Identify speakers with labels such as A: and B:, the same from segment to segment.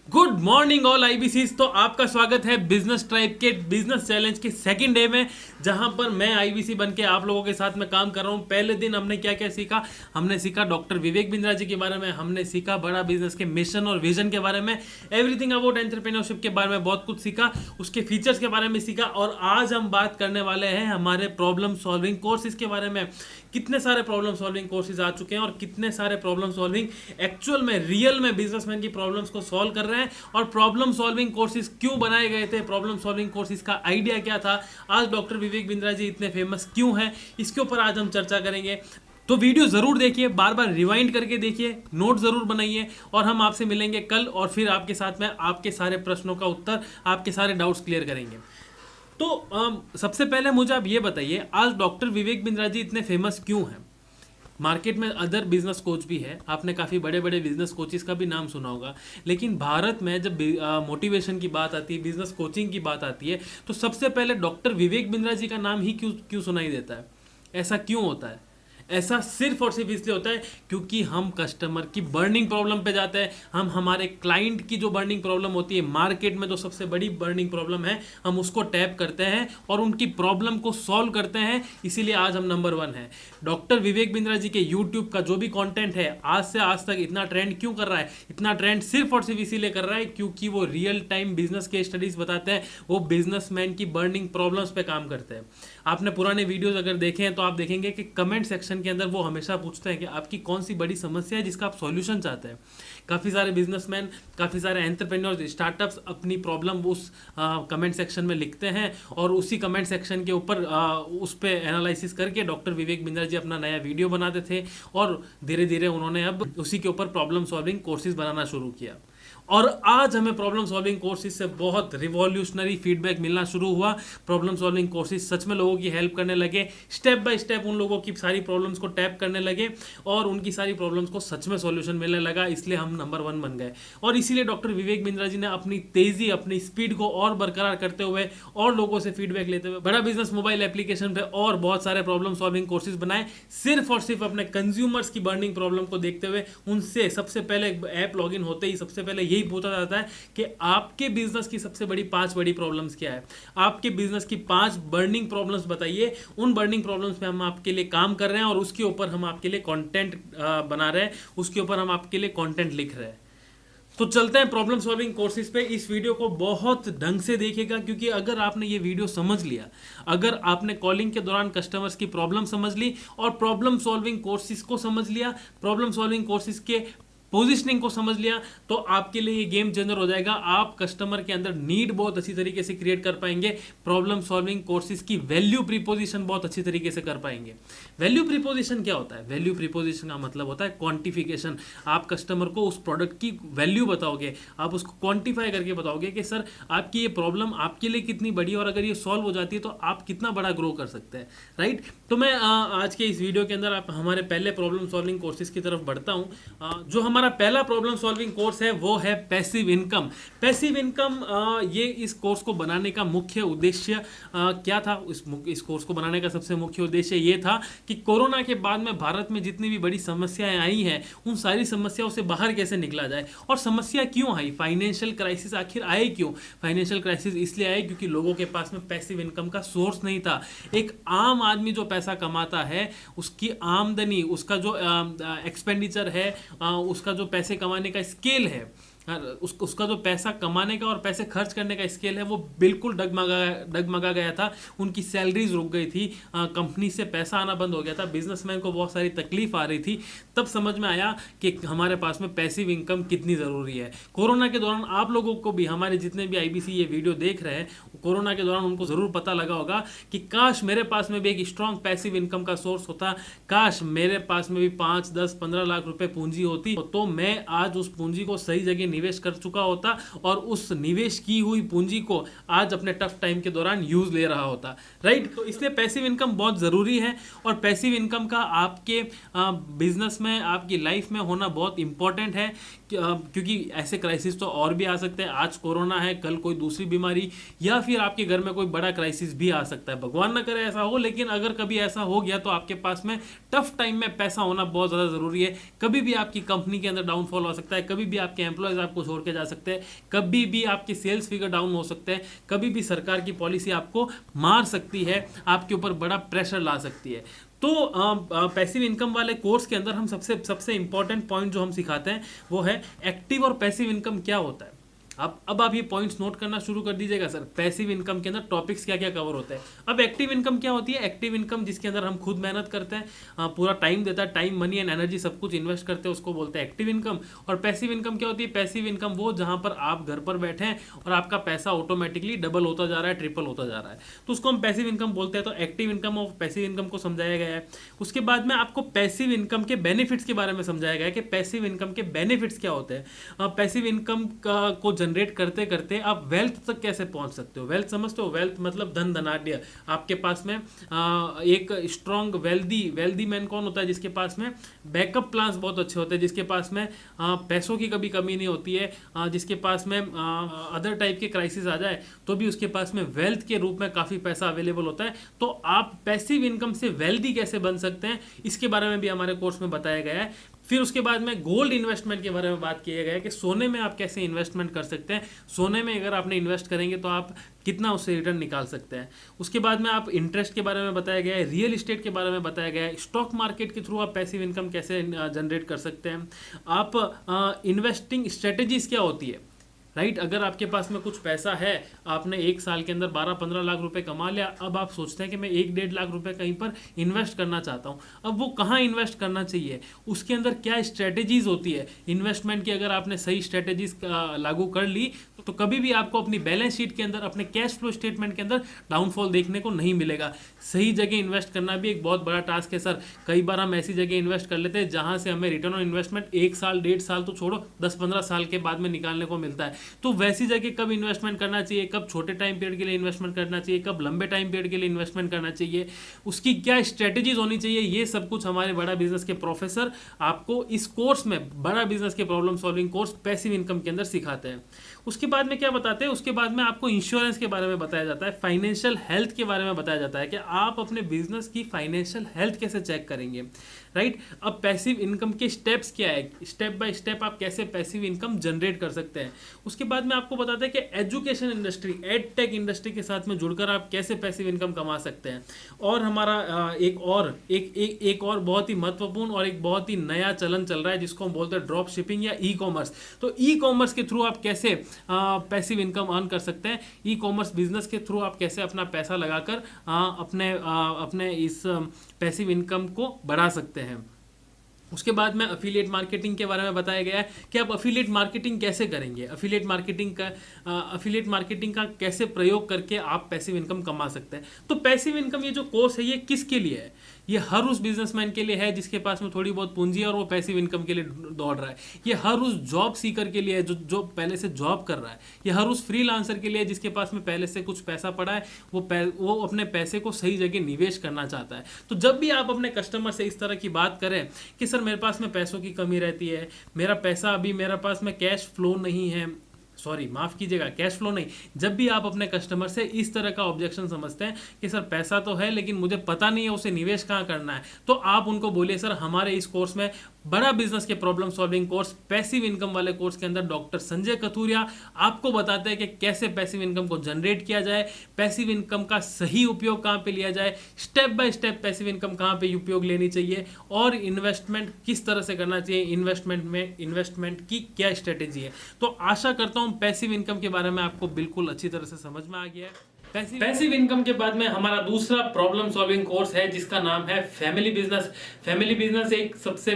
A: Good morning all आईबीसीज। तो आपका स्वागत है बिजनेस ट्राइब के बिजनेस चैलेंज के सेकंड डे में, जहां पर मैं आईबीसी बन के आप लोगों के साथ में काम कर रहा हूं। पहले दिन हमने क्या क्या सीखा? हमने सीखा डॉक्टर विवेक बिंद्रा जी के बारे में, हमने सीखा बड़ा बिजनेस के मिशन और विजन के बारे में, एवरीथिंग अबाउट एंटरप्रेन्योरशिप के बारे में बहुत कुछ सीखा, उसके फीचर्स के बारे में सीखा। और आज हम बात करने वाले हैं हमारे प्रॉब्लम सॉल्विंग कोर्सेज के बारे में। कितने सारे प्रॉब्लम सॉल्विंग कोर्सेज आ चुके हैं और कितने सारे प्रॉब्लम सॉल्विंग एक्चुअल में रियल में बिजनेसमैन की प्रॉब्लम्स को सॉल्व कर रहे हैं, और प्रॉब्लम सॉल्विंग कोर्सेज क्यों बनाए गए थे, प्रॉब्लम सॉल्विंग कोर्सेज का आइडिया क्या था, आज डॉक्टर विवेक बिंद्रा जी इतने फेमस क्यों हैं, इसके ऊपर आज हम चर्चा करेंगे। तो वीडियो जरूर देखिए, बार बार रिवाइंड करके देखिए, नोट जरूर बनाइए, और हम आपसे मिलेंगे कल और फिर आपके साथ में आपके सारे प्रश्नों का उत्तर, आपके सारे डाउट्स क्लियर करेंगे। तो सबसे पहले मुझे आप ये बताइए, आज डॉक्टर विवेक बिंद्रा जी इतने फेमस क्यों हैं? मार्केट में अदर बिजनेस कोच भी है, आपने काफ़ी बड़े बड़े बिजनेस कोचेस का भी नाम सुना होगा, लेकिन भारत में जब मोटिवेशन की बात आती है, बिजनेस कोचिंग की बात आती है, तो सबसे पहले डॉक्टर विवेक बिंद्रा जी का नाम ही क्यों क्यों सुनाई देता है? ऐसा क्यों होता है? ऐसा सिर्फ और सिर्फ इसलिए होता है क्योंकि हम कस्टमर की बर्निंग प्रॉब्लम पे जाते हैं। हम हमारे क्लाइंट की जो बर्निंग प्रॉब्लम होती है, मार्केट में जो सबसे बड़ी बर्निंग प्रॉब्लम है, हम उसको टैप करते हैं और उनकी प्रॉब्लम को सॉल्व करते हैं। इसीलिए आज हम नंबर 1 हैं। डॉक्टर विवेक बिंद्रा जी के यूट्यूब का जो भी कंटेंट है, आज से आज तक इतना ट्रेंड क्यों कर रहा है? इतना ट्रेंड सिर्फ और सिर्फ इसीलिए कर रहा है क्योंकि वो रियल टाइम बिजनेस के स्टडीज बताते हैं, वो बिजनेसमैन की बर्निंग प्रॉब्लम्स पे काम करते हैं। आपने पुराने वीडियोस अगर देखे हैं तो आप देखेंगे कि कमेंट सेक्शन के अंदर वो हमेशा पूछते हैं कि आपकी कौन सी बड़ी समस्या है जिसका आप सॉल्यूशन चाहते हैं। काफ़ी सारे बिजनेसमैन, काफ़ी सारे एंटरप्रेन्योर्स, स्टार्टअप्स अपनी प्रॉब्लम उस कमेंट सेक्शन में लिखते हैं, और उसी कमेंट सेक्शन के ऊपर उस पर एनालिसिस करके डॉक्टर विवेक बिंद्रा जी अपना नया वीडियो बनाते थे, और धीरे धीरे उन्होंने अब उसी के ऊपर प्रॉब्लम सॉल्विंग कोर्सेज बनाना शुरू किया। और आज हमें प्रॉब्लम सॉल्विंग कोर्सेज से बहुत रिवॉल्यूशनरी फीडबैक मिलना शुरू हुआ। प्रॉब्लम सॉल्विंग कोर्सेज सच में लोगों की हेल्प करने लगे, स्टेप बाय स्टेप उन लोगों की सारी प्रॉब्लम्स को टैप करने लगे, और उनकी सारी प्रॉब्लम्स को सच में सॉल्यूशन मिलने लगा। इसलिए हम नंबर 1 बन गए, और इसीलिए डॉक्टर विवेक बिंद्रा जी ने अपनी तेजी, अपनी स्पीड को और बरकरार करते हुए और लोगों से फीडबैक लेते हुए बड़ा बिजनेस मोबाइल एप्लीकेशन पे और बहुत सारे प्रॉब्लम सॉल्विंग कोर्सेज बनाए, सिर्फ और सिर्फ अपने कंज्यूमर्स की बर्निंग प्रॉब्लम को देखते हुए। उनसे सबसे पहले ऐप लॉगिन होते ही सबसे पहले यही पूछा जाता है कि आपके बिजनेस की सबसे बड़ी 5 बड़ी प्रॉब्लम्स क्या है, आपके बिजनेस की 5 बर्निंग प्रॉब्लम्स बताइए। उन बर्निंग प्रॉब्लम्स पे हम आपके लिए काम कर रहे हैं, और उसके ऊपर हम आपके लिए कंटेंट बना रहे हैं, उसके ऊपर हम आपके लिए कंटेंट लिख रहे हैं। तो चलते हैं प्रॉब्लम सॉल्विंग कोर्सेज पे। इस वीडियो को बहुत ढंग से देखिएगा, क्योंकि अगर आपने ये वीडियो समझ लिया, अगर आपने कॉलिंग के दौरान कस्टमर्स की प्रॉब्लम समझ ली और प्रॉब्लम सॉल्विंग कोर्सेज को समझ लिया, प्रॉब्लम सॉल्विंग कोर्सेज के पोजिशनिंग को समझ लिया, तो आपके लिए ये गेम चेंजर हो जाएगा। आप कस्टमर के अंदर नीड बहुत अच्छी तरीके से क्रिएट कर पाएंगे, प्रॉब्लम सॉल्विंग कोर्सेज की वैल्यू प्रीपोजिशन बहुत अच्छी तरीके से कर पाएंगे। वैल्यू प्रीपोजिशन क्या होता है? वैल्यू प्रीपोजिशन का मतलब होता है क्वांटिफिकेशन। आप कस्टमर को उस प्रोडक्ट की वैल्यू बताओगे, आप उसको क्वांटिफाई करके बताओगे कि सर आपकी ये प्रॉब्लम आपके लिए कितनी बड़ी है, और अगर ये सॉल्व हो जाती है तो आप कितना बड़ा ग्रो कर सकते हैं, राइट? तो मैं आज के इस वीडियो के अंदर आप हमारे पहले प्रॉब्लम सॉल्विंग कोर्सेज की तरफ बढ़ता हूँ। जो हमारा पहला प्रॉब्लम सॉल्विंग कोर्स है वो है पैसिव इनकम। पैसिव इनकम, ये इस कोर्स को बनाने का मुख्य उद्देश्य क्या था? इस कोर्स को बनाने का सबसे मुख्य उद्देश्य ये था कि कोरोना के बाद में भारत में जितनी भी बड़ी समस्याएं आई हैं, उन सारी समस्याओं से बाहर कैसे निकला जाए। और समस्या क्यों आई? फाइनेंशियल क्राइसिस आखिर आए क्यों? फाइनेंशियल क्राइसिस इसलिए आए क्योंकि लोगों के पास में पैसिव इनकम का सोर्स नहीं था। एक आम आदमी जो पैसा कमाता है, उसकी आमदनी, उसका जो एक्सपेंडिचर है, उसका जो पैसे कमाने का स्केल है, उसका जो पैसा कमाने का और पैसे खर्च करने का स्केल है, वो बिल्कुल डगमगा गया था। उनकी सैलरीज रुक गई थी, कंपनी से पैसा आना बंद हो गया था, बिजनेसमैन को बहुत सारी तकलीफ आ रही थी। तब समझ में आया कि हमारे पास में पैसिव इनकम कितनी ज़रूरी है। कोरोना के दौरान आप लोगों को भी, हमारे जितने भी आईबीसी ये वीडियो देख रहे हैं, कोरोना के दौरान उनको ज़रूर पता लगा होगा कि काश मेरे पास में भी एक स्ट्रॉन्ग पैसिव इनकम का सोर्स होता, काश मेरे पास में भी 5, 10, 15 लाख रुपए पूंजी होती, तो मैं आज उस पूंजी को सही जगह निवेश कर चुका होता, और उस निवेश की हुई पूंजी को आज अपने टफ टाइम के दौरान यूज ले रहा होता, राइट? तो इसलिए पैसिव इनकम बहुत ज़रूरी है, और पैसिव इनकम का आपके बिजनेस में में आपकी लाइफ में होना बहुत इंपॉर्टेंट है, क्योंकि ऐसे क्राइसिस तो और भी आ सकते हैं। आज कोरोना है, कल कोई दूसरी बीमारी या फिर आपके घर में कोई बड़ा क्राइसिस भी आ सकता है। भगवान ना करे ऐसा हो, लेकिन अगर कभी ऐसा हो गया तो आपके पास में टफ टाइम में पैसा होना बहुत ज़्यादा ज़रूरी है। कभी भी आपकी कंपनी के अंदर डाउनफॉल हो सकता है, कभी भी आपके एम्प्लॉयज़ आपको छोड़ के जा सकते हैं, कभी भी आपके सेल्स फिगर डाउन हो सकते हैं, कभी भी सरकार की पॉलिसी आपको मार सकती है, आपके ऊपर बड़ा प्रेशर ला सकती है। तो पैसिव इनकम वाले कोर्स के अंदर हम सबसे इंपॉर्टेंट पॉइंट जो हम सिखाते हैं वो है एक्टिव और पैसिव इनकम क्या होता है। अब आप ये पॉइंट्स नोट करना शुरू कर दीजिएगा। सर, पैसिव इनकम के अंदर टॉपिक्स क्या क्या कवर होते हैं। अब एक्टिव इनकम क्या होती है? एक्टिव इनकम जिसके अंदर हम खुद मेहनत करते हैं, पूरा टाइम देता है, टाइम मनी एंड एनर्जी सब कुछ इन्वेस्ट करते हैं, उसको बोलते हैं एक्टिव इनकम। और पैसिव इनकम क्या होती है? पैसिव इनकम वो जहां पर आप घर पर बैठे हैं और आपका पैसा ऑटोमेटिकली डबल होता जा रहा है, ट्रिपल होता जा रहा है, तो उसको हम पैसिव इनकम बोलते हैं। तो एक्टिव इनकम और पैसिव इनकम को समझाया गया है। उसके बाद में आपको पैसिव इनकम के बेनिफिट्स के बारे में समझाया गया है कि पैसिव इनकम के बेनिफिट्स क्या होते हैं। पैसिव इनकम को जनरेट करते करते आप वेल्थ तक कैसे पहुंच सकते हो। वेल्थ समझते हो? वेल्थ मतलब धन धनाढ्य। आपके पास में एक स्ट्रॉन्ग वेल्दी मैन कौन होता है? जिसके पास में बैकअप प्लान्स बहुत अच्छे होते हैं, जिसके पास में पैसों की कभी कमी नहीं होती है, जिसके पास में अदर टाइप के क्राइसिस आ जाए तो भी उसके पास में वेल्थ के रूप में काफ़ी पैसा अवेलेबल होता है। तो आप पैसिव इनकम से वेल्दी कैसे बन सकते हैं, इसके बारे में भी हमारे कोर्स में बताया गया है। फिर उसके बाद में गोल्ड इन्वेस्टमेंट के बारे में बात किया गया है कि सोने में आप कैसे इन्वेस्टमेंट कर सकते हैं। सोने में अगर आपने इन्वेस्ट करेंगे तो आप कितना उससे रिटर्न निकाल सकते हैं। उसके बाद में आप इंटरेस्ट के बारे में बताया गया है, रियल एस्टेट के बारे में बताया गया है, स्टॉक मार्केट के थ्रू आप पैसिव इनकम कैसे जनरेट कर सकते हैं, आप इन्वेस्टिंग स्ट्रेटेजीज क्या होती है, राइट। अगर आपके पास में कुछ पैसा है, आपने एक साल के अंदर 12-15 लाख रुपए कमा लिया, अब आप सोचते हैं कि मैं 1-1.5 लाख रुपए कहीं पर इन्वेस्ट करना चाहता हूं। अब वो कहाँ इन्वेस्ट करना चाहिए, उसके अंदर क्या स्ट्रेटेजीज होती है इन्वेस्टमेंट की। अगर आपने सही स्ट्रेटेजीज लागू कर ली तो कभी भी आपको अपनी बैलेंस शीट के अंदर, अपने कैश फ्लो स्टेटमेंट के अंदर डाउनफॉल देखने को नहीं मिलेगा। सही जगह इन्वेस्ट करना भी एक बहुत बड़ा टास्क है सर। कई बार हम ऐसी जगह इन्वेस्ट कर लेते हैं जहां से हमें रिटर्न ऑन इन्वेस्टमेंट 1 साल 1.5 साल तो छोड़ो, 10-15 साल के बाद में निकालने को मिलता है। तो वैसी जगह कब इन्वेस्टमेंट करना चाहिए, कब छोटे टाइम पीरियड के लिए इन्वेस्टमेंट करना चाहिए, कब लंबे टाइम पीरियड के लिए इन्वेस्टमेंट करना चाहिए, उसकी क्या स्ट्रेटेजीज होनी चाहिए, ये सब कुछ हमारे बड़ा बिजनेस के प्रोफेसर आपको इस कोर्स में, बड़ा बिजनेस के problem solving course passive income के अंदर सिखाते हैं। उसके बाद में क्या बताते हैं? उसके बाद में आपको इंश्योरेंस के बारे में बताया जाता है, फाइनेंशियल हेल्थ के बारे में बताया जाता है कि आप अपने बिजनेस की फाइनेंशियल हेल्थ कैसे चेक करेंगे, राइट। अब पैसिव इनकम के स्टेप्स क्या है, स्टेप बाय स्टेप आप कैसे पैसिव इनकम जनरेट कर सकते हैं। उसके बाद में आपको बताते हैं कि education industry, ed tech industry के साथ में जुड़कर आप कैसे पैसिव इनकम कमा सकते हैं। और हमारा एक और बहुत ही महत्वपूर्ण और एक बहुत ही नया चलन चल रहा है जिसको हम बोलते हैं ड्रॉप शिपिंग या ई कॉमर्स। तो ई कॉमर्स के थ्रू आप कैसे पैसिव इनकम अर्न कर सकते हैं। ई कॉमर्स बिजनेस के थ्रू आप कैसे अपना पैसा लगाकर अपने इस पैसिव इनकम को बढ़ा सकते हैं। उसके बाद में अफिलिएट मार्केटिंग के बारे में बताया गया है कि आप अफिलिएट मार्केटिंग कैसे करेंगे, अफिलिएट मार्केटिंग का कैसे प्रयोग करके आप पैसिव इनकम कमा सकते हैं। तो पैसिव इनकम ये जो कोर्स है ये किसके लिए है? ये हर उस बिजनेसमैन के लिए है जिसके पास में थोड़ी बहुत पूंजी है और वो पैसिव इनकम के लिए दौड़ रहा है। ये हर उस जॉब सीकर के लिए है जो पहले से जॉब कर रहा है। ये हर उस फ्रीलांसर के लिए है जिसके पास में पहले से कुछ पैसा पड़ा है, वो अपने पैसे को सही जगह निवेश करना चाहता है। तो जब भी आप अपने कस्टमर से इस तरह की बात करें कि सर मेरे पास में पैसों की कमी रहती है, मेरा पैसा अभी मेरे पास में कैश फ्लो नहीं है, सॉरी माफ कीजिएगा, कैश फ्लो नहीं, जब भी आप अपने कस्टमर से इस तरह का ऑब्जेक्शन समझते हैं कि सर पैसा तो है लेकिन मुझे पता नहीं है उसे निवेश कहाँ करना है, तो आप उनको बोलिए सर हमारे इस कोर्स में, बड़ा बिजनेस के problem solving course, passive income वाले कोर्स के अंदर डॉक्टर संजय कथुरिया आपको बताते हैं कि कैसे पैसिव इनकम को जनरेट किया जाए, पैसिव इनकम का सही उपयोग कहाँ पे लिया जाए, step by step passive income कहाँ पे उपयोग लेनी चाहिए और इन्वेस्टमेंट किस तरह से करना चाहिए, इन्वेस्टमेंट की क्या स्ट्रेटेजी है। तो आशा करता हूँ पैसिव इनकम के बारे में आपको बिल्कुल अच्छी तरह से समझ में आ गया है। पैसिव इनकम के बाद में हमारा दूसरा प्रॉब्लम सॉल्विंग कोर्स है जिसका नाम है फैमिली बिजनेस। फैमिली बिजनेस एक सबसे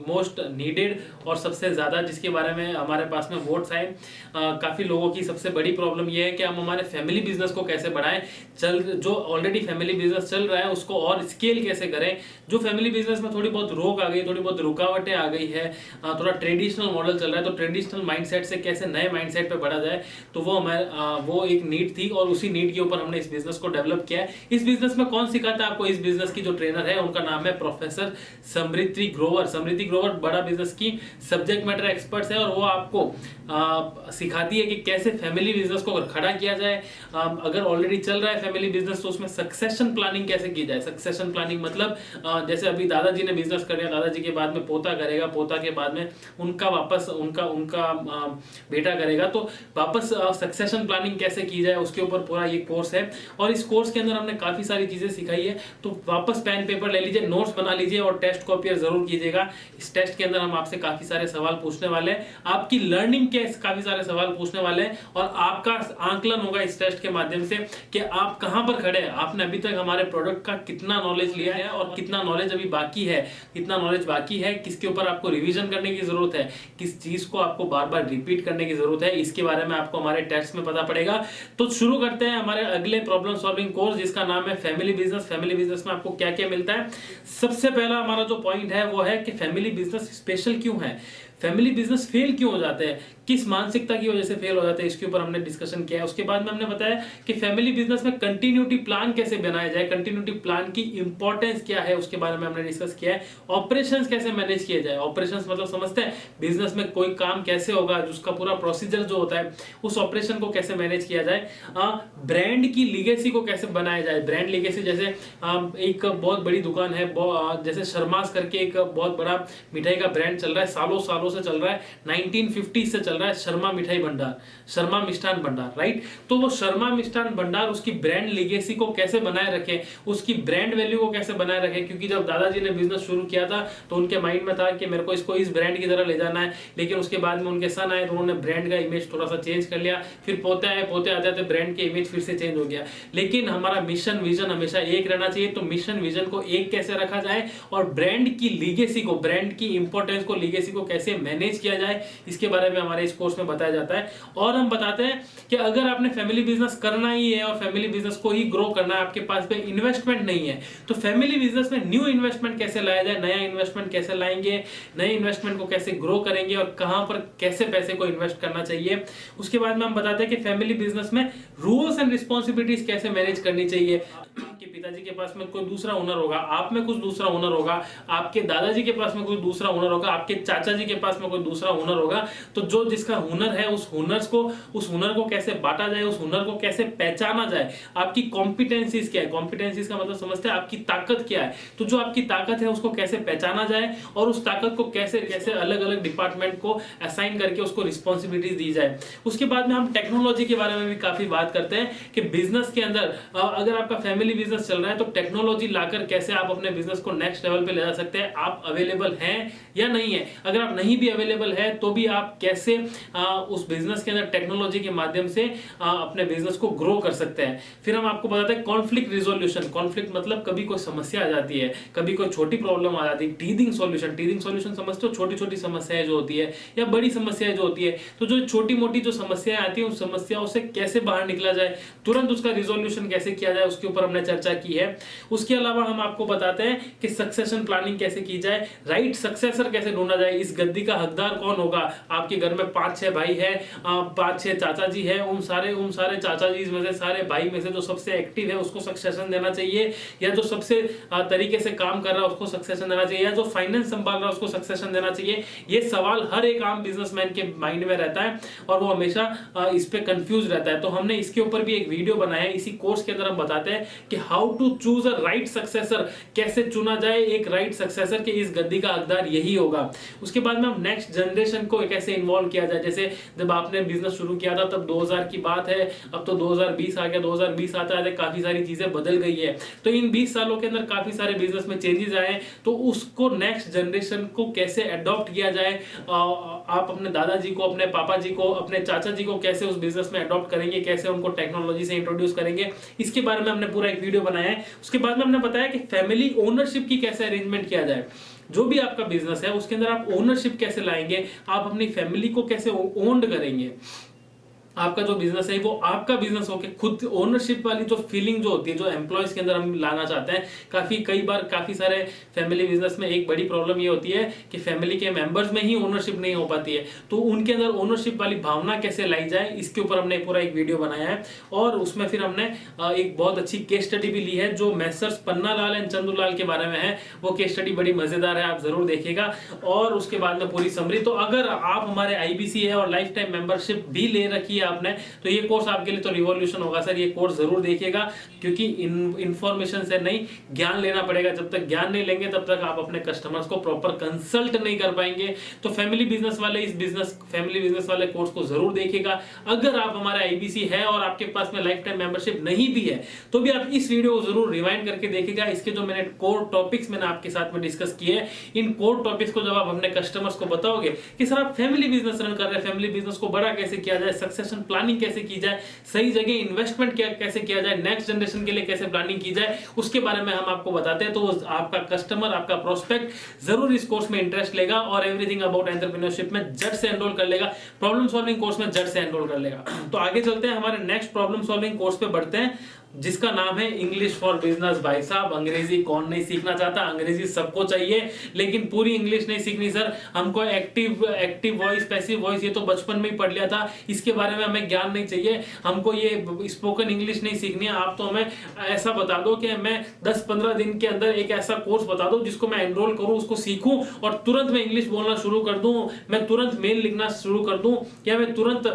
A: मोस्ट नीडेड और सबसे ज़्यादा जिसके बारे में हमारे पास में वोट्स आए। काफ़ी लोगों की सबसे बड़ी प्रॉब्लम यह है कि हम हमारे फैमिली बिजनेस को कैसे बढ़ाएं, जो ऑलरेडी फैमिली बिजनेस चल रहा है उसको और स्केल कैसे करें। जो फैमिली बिजनेस में थोड़ी बहुत रोक आ गई, थोड़ी बहुत रुकावटें आ गई है, थोड़ा ट्रेडिशनल मॉडल चल रहा है, तो ट्रेडिशनल माइंडसेट से कैसे नए माइंडसेट पे बढ़ा जाए, तो वो एक नीड थी और उसी नीड नीड के ऊपर हमने इस बिजनेस को डेवलप किया है। इस बिजनेस में कौन सिखाता है आपको? इस बिजनेस की जो ट्रेनर है उनका नाम है प्रोफेसर समृद्धि ग्रोवर। समृद्धि ग्रोवर बड़ा बिजनेस की सब्जेक्ट मैटर एक्सपर्ट्स है और वो आपको सिखाती है कि कैसे फैमिली बिजनेस को खड़ा किया जाए। अगर ऑलरेडी चल रहा है फैमिली बिजनेस तो उसमें सक्सेशन प्लानिंग कैसे की जाए। सक्सेशन प्लानिंग मतलब जैसे अभी दादाजी ने बिजनेस कर लिया, दादाजी के बाद में पोता करेगा, पोता के बाद में उनका वापस उनका बेटा करेगा, तो वापस सक्सेशन प्लानिंग कैसे की जाए उसके ऊपर पूरा ये कोर्स है। और इस कोर्स के अंदर हमने काफी सारी चीजें सिखाई है। तो वापस पेन पेपर ले लीजिए, नोट्स बना लीजिए और टेस्ट कॉपियर जरूर कीजिएगा। इस टेस्ट के अंदर हम आपसे काफी सारे सवाल पूछने वाले हैं, आपकी लर्निंग के काफी सारे सवाल पूछने वाले हैं और आपका आंकलन होगा इस टेस्ट के माध्यम से कि आप कहां पर खड़े हैं, आपने अभी तक हमारे प्रोडक्ट का कितना नॉलेज लिया है और कितना नॉलेज अभी बाकी है, कितना नॉलेज बाकी है, किसके ऊपर आपको रिवीजन करने की जरूरत है, किस चीज को आपको बार बार रिपीट करने की जरूरत है, इसके बारे में आपको हमारे टेस्ट में पता पड़ेगा। तो शुरू करते हैं हमारे अगले प्रॉब्लम सॉल्विंग कोर्स जिसका नाम है फैमिली बिजनेस। फैमिली बिजनेस में आपको क्या क्या मिलता है? सबसे पहला हमारा जो पॉइंट है वो है कि फैमिली बिजनेस स्पेशल क्यों है, फैमिली बिजनेस फेल क्यों हो जाते हैं, किस मानसिकता की वजह से फेल हो जाते हैं, इसके ऊपर हमने डिस्कशन किया है। उसके बाद में हमने बताया कि फैमिली बिजनेस में कंटिन्यूटी प्लान कैसे बनाया जाए, कंटिन्यूटी प्लान की इंपॉर्टेंस क्या है उसके बारे में हमने डिस्कस किया है। ऑपरेशंस कैसे मैनेज किया जाए, ऑपरेशंस मतलब समझते हैं बिजनेस में कोई काम कैसे होगा, उसका पूरा प्रोसीजर जो होता है उस ऑपरेशन को कैसे मैनेज किया जाए। ब्रांड की लीगेसी को कैसे बनाया जाए, ब्रांड लीगेसी जैसे एक बहुत बड़ी दुकान है, जैसे शर्मास करके एक बहुत बड़ा मिठाई का ब्रांड चल रहा है, सालों सालों से चल रहा है, 1950 से चल रहा है, शर्मा मिठाई भंडार, शर्मा मिष्ठान भंडार, राइट। तो वो शर्मा मिष्ठान भंडार उसकी ब्रांड लीगेसी को कैसे बनाए रखे, उसकी ब्रांड वैल्यू को कैसे बनाए रखे, क्योंकि जब दादाजी ने बिजनेस शुरू किया था तो उनके माइंड में था कि मेरे को इसको इस ब्रांड की तरह ले जाना है, लेकिन उसके बाद में उनके सन आए तो उन्होंने ब्रांड का इमेज थोड़ा सा चेंज कर लिया, फिर पोते आए, पोते आते आते ब्रांड के इमेज फिर से चेंज हो गया। लेकिन हमारा मिशन विजन हमेशा एक रहना चाहिए। तो मिशन विजन को एक कैसे रखा जाए और ब्रांड की लीगेसी को, ब्रांड की इंपॉर्टेंस को, लीगेसी को कैसे मैनेज किया जाए, इसके बारे में हमारे इस कोर्स में बताया जाता है। और हम बताते हैं कि अगर आपने फैमिली बिजनेस करना ही है और फैमिली बिजनेस को ही ग्रो करना है, आपके पास में इन्वेस्टमेंट नहीं है, तो फैमिली बिजनेस में न्यू इन्वेस्टमेंट कैसे लाया जाए, नया इन्वेस्टमेंट कैसे लाएंगे, नए इन्वेस्टमेंट को कैसे ग्रो करेंगे और कहां पर कैसे पैसे को इन्वेस्ट करना चाहिए। उसके बाद में हम बताते हैं कि फैमिली बिजनेस में रूल्स एंड रिस्पॉन्सिबिलिटीज कैसे मैनेज करनी चाहिए। आपके पिताजी के पास में कोई दूसरा ओनर होगा, आप में कुछ दूसरा ओनर होगा, आपके दादाजी के पास में कोई दूसरा ओनर होगा, आपके चाचा जी के पास में कोई दूसरा ओनर होगा। तो जो जिसका हुनर है उस हुनर को कैसे बांटा जाए, उस हुनर को कैसे पहचाना जाए, आपकी कॉम्पिटेंसीज क्या है, कॉम्पिटेंसीज का मतलब समझते हैं आपकी ताकत क्या है। तो जो आपकी ताकत है उसको कैसे पहचाना जाए और उस ताकत को कैसे कैसे अलग अलग डिपार्टमेंट को असाइन करके उसको रिस्पॉन्सिबिलिटीज दी जाए। उसके बाद में हम टेक्नोलॉजी के बारे में भी काफी बात करते हैं कि बिजनेस के अंदर अगर आपका फैमिली बिजनेस चल रहा है तो टेक्नोलॉजी लाकर कैसे आप अपने बिजनेस को नेक्स्ट लेवल पे ले जा सकते हैं। आप अवेलेबल हैं या नहीं है, अगर आप नहीं भी अवेलेबल है तो भी आप कैसे उस बिजनेस के अंदर टेक्नोलॉजी के माध्यम से अपने बिजनेस को ग्रो कर सकते हैं। फिर हम आपको बताते हैं कॉन्फ्लिक्ट रिजोल्यूशन। कॉन्फ्लिक्ट मतलब कभी कोई समस्या आ जाती है, कभी कोई छोटी प्रॉब्लम आ जाती है, टीदिंग सॉल्यूशन। टीदिंग सॉल्यूशन समझते हो, छोटी छोटी समस्याएं जो होती है या बड़ी समस्याएं जो होती है, तो जो छोटी मोटी जो समस्याएं आती है उन समस्याओं से कैसे बाहर निकला जाए, तुरंत उसका रिजोल्यूशन कैसे किया जाए, उसके ऊपर हमने चर्चा की है। उसके अलावा हम आपको बताते हैं कि सक्सेशन प्लानिंग कैसे की जाए, राइट सक्सेसर कैसे ढूंढा जाए, इस गद्दी का हकदार कौन होगा। आपके घर में 5-6 भाई है, 5-6 चाचा जी है, उन सारे चाचा जी में से, सारे भाई में से जो सबसे एक्टिव है उसको सक्सेशन देना चाहिए, या जो सबसे तरीके से काम कर रहा है उसको सक्सेशन देना चाहिए, या जो फाइनेंस संभाल रहा है उसको सक्सेशन देना चाहिए। ये सवाल हर एक आम बिजनेसमैन के माइंड में रहता है और वो हमेशा इस पे कंफ्यूज रहता है। तो हमने इसके ऊपर भी एक वीडियो बनाया है, इसी कोर्स के अंदर हम बताते हैं कि how to choose a right successor, कैसे चुना जाए एक राइट सक्सेसर के इस गद्दी का हकदार यही होगा। उसके बाद में हम नेक्स्ट जनरेशन को कैसे इन्वॉल्व किया जाए। जैसे जब आपने बिजनेस शुरू किया था तब 2000 की बात है, अब तो 2020 आ गया, 2020 आते आते काफी सारी चीजें बदल गई है। तो इन 20 सालों के अंदर काफी सारे बिजनेस में चेंजेस आए, तो उसको नेक्स्ट जनरेशन को कैसे अडॉप्ट किया जाए। आप अपने दादाजी को, अपने पापा जी को, अपने चाचा जी को कैसे उस बिजनेस में अडॉप्ट करेंगे, कैसे उनको टेक्नोलॉजी से इंट्रोड्यूस करेंगे, इसके बारे में हमने पूरा एक वीडियो बनाया है। उसके बाद में हमने बताया कि फैमिली ओनरशिप की कैसे अरेंजमेंट किया जाए। जो भी आपका बिजनेस है उसके अंदर आप ओनरशिप कैसे लाएंगे, आप अपनी फैमिली को कैसे ओन्ड करेंगे। आपका जो बिजनेस है वो आपका बिजनेस होके खुद ओनरशिप वाली जो फीलिंग जो होती है, जो एम्प्लॉयज के अंदर हम लाना चाहते हैं। कई बार काफी सारे फैमिली बिजनेस में एक बड़ी प्रॉब्लम ये होती है कि फैमिली के मेंबर्स में ही ओनरशिप नहीं हो पाती है, तो उनके अंदर ओनरशिप वाली भावना कैसे लाई जाए, इसके ऊपर हमने पूरा एक वीडियो बनाया है। और उसमें फिर हमने एक बहुत अच्छी केस स्टडी भी ली है जो मैसर्स पन्नालाल एंड चंदूलाल के बारे में है। वो केस स्टडी बड़ी मजेदार है, आप जरूर देखिएगा। और उसके बाद में पूरी समरी। तो अगर आप हमारे आईबीसी है और लाइफ टाइम मेंबरशिप भी ले रखी है आपने, तो ये कोर्स आपके लिए तो रिवॉल्यूशन होगा सर। ये कोर्स जरूर देखिएगा, क्योंकि इंफॉर्मेशन से नहीं, ज्ञान लेना पड़ेगा। जब तक ज्ञान नहीं लेंगे तब तक आप अपने कस्टमर्स को प्रॉपर कंसल्ट नहीं कर पाएंगे। तो फैमिली बिजनेस वाले कोर्स को जरूर देखिएगा। अगर आप हमारे आईबीसी है और आपके पास में लाइफ टाइम मेंबरशिप नहीं भी है, तो भी आप इस वीडियो को जरूर रिवाइंड करके देखिएगा। इसके जो मैंने कोर टॉपिक्स मैंने आपके साथ में डिस्कस किए हैं, इन कोर टॉपिक्स को जब आप अपने कस्टमर्स को बताओगे कि सर आप फैमिली बिजनेस रन कर रहे हैं, फैमिली बिजनेस को बड़ा कैसे किया जाए, सक्सेशन प्लानिंग कैसे की जाए, सही जगह इन्वेस्टमेंट कैसे किया जाए, नेक्स्ट जनरेशन के लिए कैसे प्लानिंग की जाए, उसके बारे में हम आपको बताते हैं। तो आपका कस्टमर, आपका प्रोस्पेक्ट जरूर इस कोर्स में इंटरेस्ट लेगा और एवरीथिंग अबाउट एंटरप्रेन्योरशिप में झट से एनरोल कर लेगा, प्रॉब्लम सॉल्विंग कोर्स में झट से एनरोल कर लेगा। तो आगे चलते हैं, हमारे नेक्स्ट प्रॉब्लम सॉल्विंग कोर्स पे बढ़ते हैं, जिसका नाम है इंग्लिश फॉर बिजनेस। भाई साहब, अंग्रेजी कौन नहीं सीखना चाहता, अंग्रेजी सबको चाहिए, लेकिन पूरी इंग्लिश नहीं सीखनी सर। हमको एक्टिव वॉइस, पैसिव वॉइस ये तो बचपन में ही पढ़ लिया था, इसके बारे में हमें ज्ञान नहीं चाहिए। हमको ये स्पोकन इंग्लिश नहीं सीखनी है। आप तो हमें ऐसा बता दो कि मैं 10-15 दिन के अंदर एक ऐसा कोर्स बता दो जिसको मैं एनरोल करूं, उसको सीखूं और तुरंत मैं इंग्लिश बोलना शुरू कर दूं, मैं तुरंत मेल लिखना शुरू कर दूं, या मैं तुरंत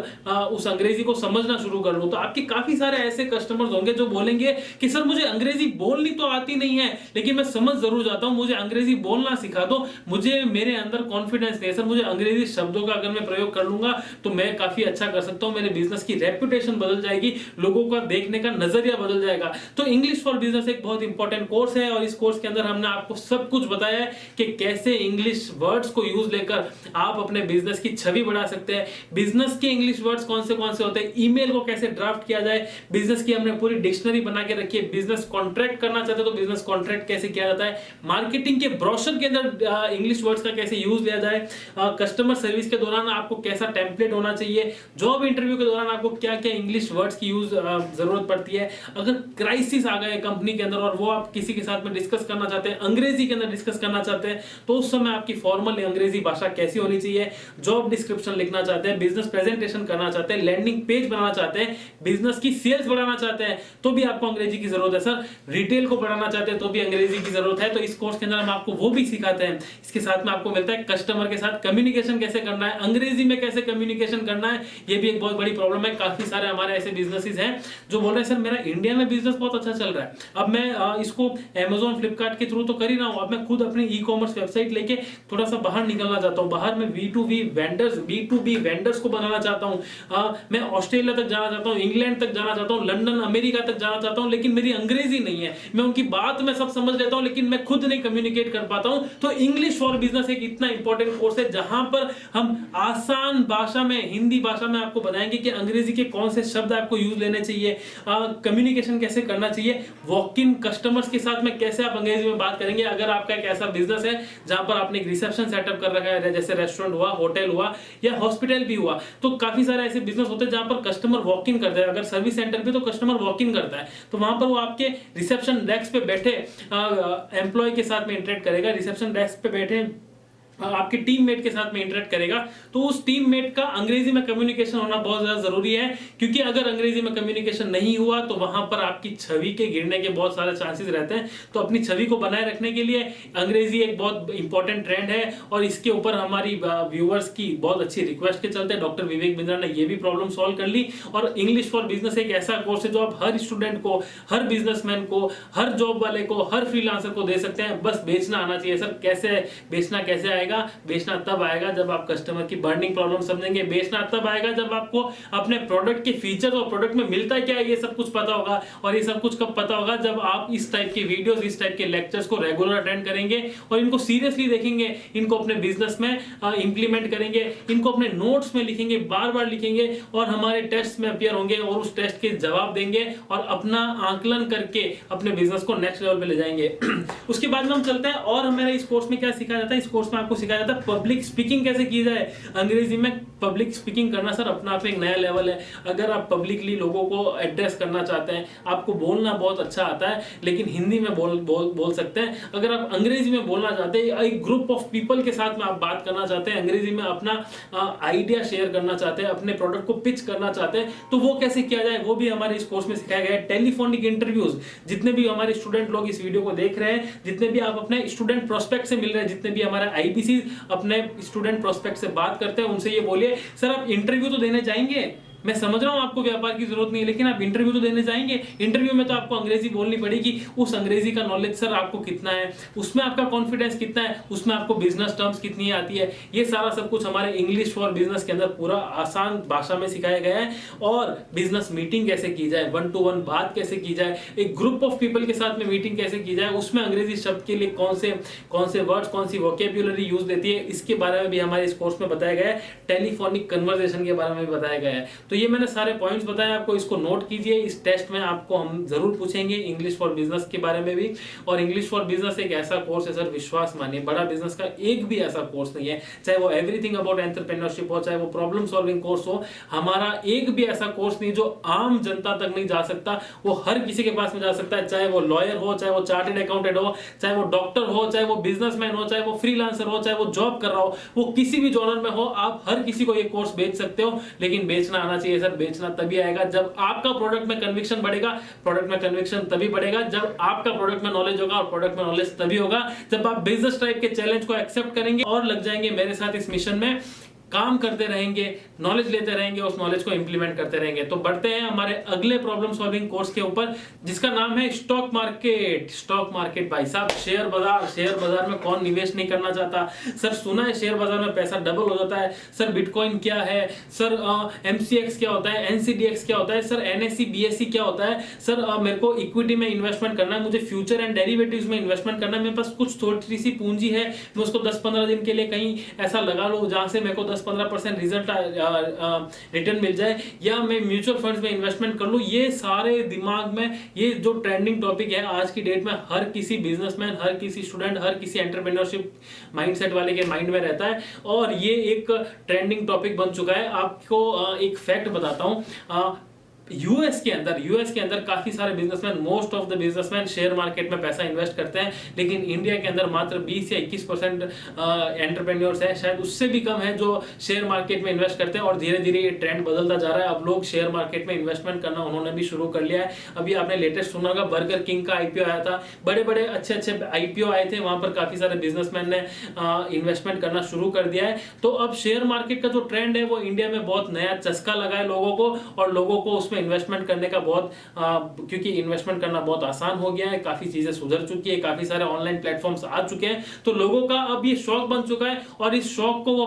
A: उस अंग्रेजी को समझना शुरू कर लूं। तो आपके काफी सारे ऐसे कस्टमर्स होंगे जो बोलेंगे कि सर मुझे अंग्रेजी बोलनी तो आती नहीं है, लेकिन मैं समझ जरूर जाता हूं, मुझे अंग्रेजी बोलना सिखा दो, मुझे मेरे अंदर कॉन्फिडेंस नहीं है सर, मुझे अंग्रेजी शब्दों का अगर मैं प्रयोग कर लूंगा तो मैं काफी अच्छा कर सकता हूं, मेरे बिजनेस की रेपुटेशन बदल जाएगी, लोगों का देखने का नजरिया बदल जाएगा। तो इंग्लिश फॉर बिजनेस एक बहुत इंपॉर्टेंट कोर्स है और इस कोर्स के अंदर हमने आपको सब कुछ बताया है कि कैसे इंग्लिश वर्ड्स को यूज लेकर आप अपने बिजनेस की छवि बढ़ा सकते हैं, बिजनेस के इंग्लिश वर्ड्स कौन से होते हैं, ईमेल को कैसे ड्राफ्ट किया जाए, बिजनेस की हमने पूरी डिक्शनरी बना के रखी है, बिजनेस कॉन्ट्रैक्ट करना चाहते हैं तो बिजनेस कॉन्ट्रैक्ट कैसे किया जाता है, मार्केटिंग के ब्रोशर के अंदर इंग्लिश वर्ड्स का कैसे यूज लिया जाए, कस्टमर सर्विस के दौरान आपको कैसा टेम्पलेट होना चाहिए, जॉब इंटरव्यू के दौरान आपको क्या क्या इंग्लिश वर्ड्स की यूज जरूरत पड़ती है, अगर क्राइसिस आ गए कंपनी के अंदर और वो आप किसी के साथ में डिस्कस करना चाहते हैं, अंग्रेजी के अंदर डिस्कस करना चाहते हैं, तो उस समय आपकी फॉर्मल अंग्रेजी भाषा कैसी होनी चाहिए, जॉब डिस्क्रिप्शन लिखना चाहते हैं, बिजनेस प्रेजेंटेशन करना चाहते हैं, लैंडिंग पेज बनाना चाहते हैं, बिजनेस की सेल्स बढ़ाना चाहते हैं तो भी आपको अंग्रेजी की जरूरत है सर, रिटेल को बढ़ाना चाहते हैं तो भी अंग्रेजी की जरूरत है। तो इस कोर्स के अंदर हम आपको वो भी सिखाते हैं। इसके साथ में आपको मिलता है कस्टमर के साथ कम्युनिकेशन कैसे करना है, अंग्रेजी में कैसे कम्युनिकेशन करना है, ये भी एक बहुत बड़ी प्रॉब्लम है। काफी सारे हमारे ऐसे बिजनेसेस हैं जो बोल रहे हैं सर मेरा इंडिया में बिजनेस बहुत अच्छा चल रहा है, अब मैं इसको Amazon फ्लिपकार्ट के थ्रू तो कर ही रहा हूं, अब मैं खुद अपनी ई-कॉमर्स वेबसाइट लेके थोड़ा सा बाहर निकलना चाहता हूं, बाहर में B2B वेंडर्स को बनाना चाहता हूं, मैं ऑस्ट्रेलिया तक जाना चाहता हूं, इंग्लैंड तक जाना चाहता हूं, लंदन अमेरिका तक जाना चाहता हूं, लेकिन मेरी अंग्रेजी नहीं है, मैं उनकी बात में सब समझ लेता हूं लेकिन मैं खुद नहीं कम्युनिकेट कर पाता हूं। तो इंग्लिश फॉर बिजनेस एक इतना इंपॉर्टेंट कोर्स है जहां पर हम आसान भाषा में, हिंदी भाषा में आपको बताएंगे कि अंग्रेजी के कौन से शब्द आपको यूज लेने चाहिए, कम्युनिकेशन कैसे करना चाहिए, वॉक इन कस्टमर्स के साथ में कैसे आप अंग्रेजी में बात करेंगे। अगर आपका एक ऐसा बिजनेस है जहां पर आपने एक रिसेप्शन सेटअप कर रखा है, जैसे रेस्टोरेंट हुआ, होटल हुआ या हॉस्पिटल भी हुआ, तो काफी सारे ऐसे बिजनेस होते हैं जहां पर कस्टमर वॉक इन करते हैं। अगर सर्विस सेंटर पे तो कस्टमर वॉक इन करता है, तो वहां पर वो आपके रिसेप्शन डेस्क पे बैठे एम्प्लॉय के साथ में इंटरेक्ट करेगा, रिसेप्शन डेस्क पे बैठे आपके टीममेट के साथ में इंटरेक्ट करेगा, तो उस टीममेट का अंग्रेजी में कम्युनिकेशन होना बहुत ज्यादा जरूरी है, क्योंकि अगर अंग्रेजी में कम्युनिकेशन नहीं हुआ तो वहां पर आपकी छवि के गिरने के बहुत सारे चांसेस रहते हैं। तो अपनी छवि को बनाए रखने के लिए अंग्रेजी एक बहुत इंपॉर्टेंट ट्रेंड है और इसके ऊपर हमारी व्यूअर्स की बहुत अच्छी रिक्वेस्ट के चलते डॉक्टर विवेक बिंद्रा ने ये भी प्रॉब्लम सॉल्व कर ली। और इंग्लिश फॉर बिजनेस एक ऐसा कोर्स है जो आप हर स्टूडेंट को, हर बिजनेसमैन को, हर जॉब वाले को, हर फ्रीलांसर को दे सकते हैं, बस बेचना आना चाहिए। सर कैसे बेचना, कैसे आएगा? बेचना तब आएगा जब आप कस्टमर की बर्निंग प्रॉब्लम समझेंगे, बेचना तब आएगा जब आपको अपने प्रोडक्ट के फीचर्स और प्रोडक्ट में मिलता है क्या ये सब कुछ पता होगा। और ये सब कुछ कब पता होगा? जब आप इस टाइप के वीडियोस, इस टाइप के लेक्चर्स को रेगुलर अटेंड करेंगे और इनको सीरियसली देखेंगे, इनको अपने बिजनेस में इंप्लीमेंट करेंगे, इनको अपने नोट्स में लिखेंगे, बार बार लिखेंगे और हमारे टेस्ट में अपीयर होंगे और उस टेस्ट के जवाब देंगे और अपना आकलन करके अपने बिजनेस को नेक्स्ट लेवल पे ले जाएंगे। उसके बाद में हम चलते हैं और हमारे इस कोर्स में क्या सिखाया जाता है। इस कोर्स में आपको आपको सिखाया जाता है पब्लिक स्पीकिंग कैसे की जाए। अंग्रेजी में पब्लिक स्पीकिंग करना सर अपना आप एक नया लेवल है। अगर आप पब्लिकली लोगों को एड्रेस करना चाहते हैं, आपको बोलना बहुत अच्छा आता है लेकिन हिंदी में बोल सकते हैं। अगर आप अंग्रेजी में बोलना चाहते हैं, एक ग्रुप ऑफ पीपल के साथ में आप बात करना चाहते हैं, अंग्रेजी में अपना आइडिया शेयर करना चाहते हैं, अपने प्रोडक्ट को पिच करना चाहते हैं, तो वो कैसे किया जाए वो भी हमारे इस कोर्स में सिखाया गया है। टेलीफोनिक इंटरव्यूज, जितने भी हमारे स्टूडेंट लोग इस वीडियो को देख रहे हैं, जितने भी आप अपने स्टूडेंट प्रोस्पेक्ट से मिल रहे हैं, जितने भी हमारे आईबीसी अपने स्टूडेंट प्रोस्पेक्ट से बात करते हैं, उनसे ये बोलिए सर आप इंटरव्यू तो देने जाएंगे। मैं समझ रहा हूं आपको व्यापार की जरूरत नहीं है, लेकिन आप इंटरव्यू तो देने जाएंगे। इंटरव्यू में तो आपको अंग्रेजी बोलनी पड़ेगी। उस अंग्रेजी का नॉलेज सर आपको कितना है, उसमें आपका कॉन्फिडेंस कितना है, उसमें आपको बिजनेस टर्म्स कितनी आती है, ये सारा सब कुछ हमारे इंग्लिश फॉर बिजनेस के अंदर पूरा आसान भाषा में सिखाया गया है। और बिजनेस मीटिंग कैसे की जाए, 1 to 1 बात कैसे की जाए, एक ग्रुप ऑफ पीपल के साथ में मीटिंग कैसे की जाए, उसमें अंग्रेजी शब्द के लिए कौन से वर्ड्स, कौन सी वोकेब्युलरी यूज देती है, इसके बारे में भी हमारे इस कोर्स में बताया गया है। टेलीफोनिक कन्वर्सेशन के बारे में भी बताया गया है। तो ये मैंने सारे पॉइंट्स बताए आपको, इसको नोट कीजिए। इस टेस्ट में आपको हम जरूर पूछेंगे इंग्लिश फॉर बिजनेस के बारे में भी। और इंग्लिश फॉर बिजनेस एक ऐसा कोर्स है सर, विश्वास मानिए बड़ा बिजनेस का एक भी ऐसा कोर्स नहीं है, चाहे वो एवरीथिंग अबाउट एंटरप्रेन्योरशिप हो, चाहे वो प्रॉब्लम सॉल्विंग कोर्स हो, हमारा एक भी ऐसा कोर्स नहीं जो आम जनता तक नहीं जा सकता। वो हर किसी के पास में जा सकता है, चाहे वो लॉयर हो, चाहे वो चार्टेड अकाउंटेंट हो, चाहे वो डॉक्टर हो, चाहे वो बिजनेसमैन हो, चाहे वो फ्रीलांसर हो, चाहे वो जॉब कर रहा हो, वो किसी भी जॉनर में हो, आप हर किसी को ये कोर्स बेच सकते हो। लेकिन बेचना आना चाहिए सर, बेचना तभी आएगा जब आपका प्रोडक्ट में कन्विक्शन बढ़ेगा। प्रोडक्ट में कन्विक्शन तभी बढ़ेगा जब आपका प्रोडक्ट में नॉलेज होगा, और प्रोडक्ट में नॉलेज तभी होगा जब आप बिजनेस टाइप के चैलेंज को एक्सेप्ट करेंगे और लग जाएंगे मेरे साथ इस मिशन में, काम करते रहेंगे, नॉलेज लेते रहेंगे, उस नॉलेज को इंप्लीमेंट करते रहेंगे। तो बढ़ते हैं हमारे अगले प्रॉब्लम सॉल्विंग कोर्स के ऊपर, जिसका नाम है स्टॉक मार्केट। स्टॉक मार्केट भाई साहब, शेयर बाजार में कौन निवेश नहीं करना चाहता। सर सुना है शेयर बाजार में पैसा डबल हो जाता है। सर बिटकॉइन क्या है, सर एमसीएक्स क्या होता है, एनसीडीएक्स क्या होता है, सर एनएससी बीएससी क्या होता है, सर मेरे को इक्विटी में इन्वेस्टमेंट करना है, मुझे फ्यूचर एंड डेरिवेटिव्स में इन्वेस्टमेंट करना है, मेरे पास कुछ थोड़ी सी पूंजी है, मैं उसको 10-15 दिन के लिए कहीं ऐसा लगा लूं जहां से मेरे को 10-15% रिजल्ट रिटर्न मिल जाए, या मैं म्यूचुअल फंड्स में इन्वेस्टमेंट कर लूं। ये सारे दिमाग में, ये जो ट्रेंडिंग टॉपिक है आज की डेट में, हर किसी बिजनेसमैन, हर किसी स्टूडेंट, हर किसी एंटरप्रेन्योरशिप माइंडसेट वाले के माइंड में रहता है, और ये एक ट्रेंडिंग टॉपिक बन चुका है। आपको एक फैक्ट बताता हूं, यूएस के अंदर काफी सारे businessman, most of the businessman share market में पैसा इन्वेस्ट करते हैं, लेकिन इंडिया के अंदर मात्र 20 या 21% एंटरप्रेन्योर्स है, शायद उससे भी कम है, जो शेयर मार्केट में इन्वेस्ट करते हैं। और धीरे धीरे ये ट्रेंड बदलता जा रहा है, अब लोग शेयर मार्केट में इन्वेस्टमेंट करना उन्होंने भी शुरू कर लिया है। अभी आपने लेटेस्ट सुना होगा, बर्गर किंग का आईपीओ आया था, बड़े बड़े अच्छे आईपीओ आए थे, वहां पर काफी सारे बिजनेसमैन ने इन्वेस्टमेंट करना शुरू कर दिया है। तो अब शेयर मार्केट का जो ट्रेंड है वो इंडिया में बहुत नया चस्का लगा है लोगों को, और लोगों को उसमें इन्वेस्टमेंट करने का क्योंकि इन्वेस्टमेंट करना बहुत आसान हो गया है, काफी चीजें सुधर चुकी है, काफी सारे ऑनलाइन प्लेटफॉर्म्स आ चुके हैं, तो लोगों का अब ये शौक बन चुका है, और इस शौक को वो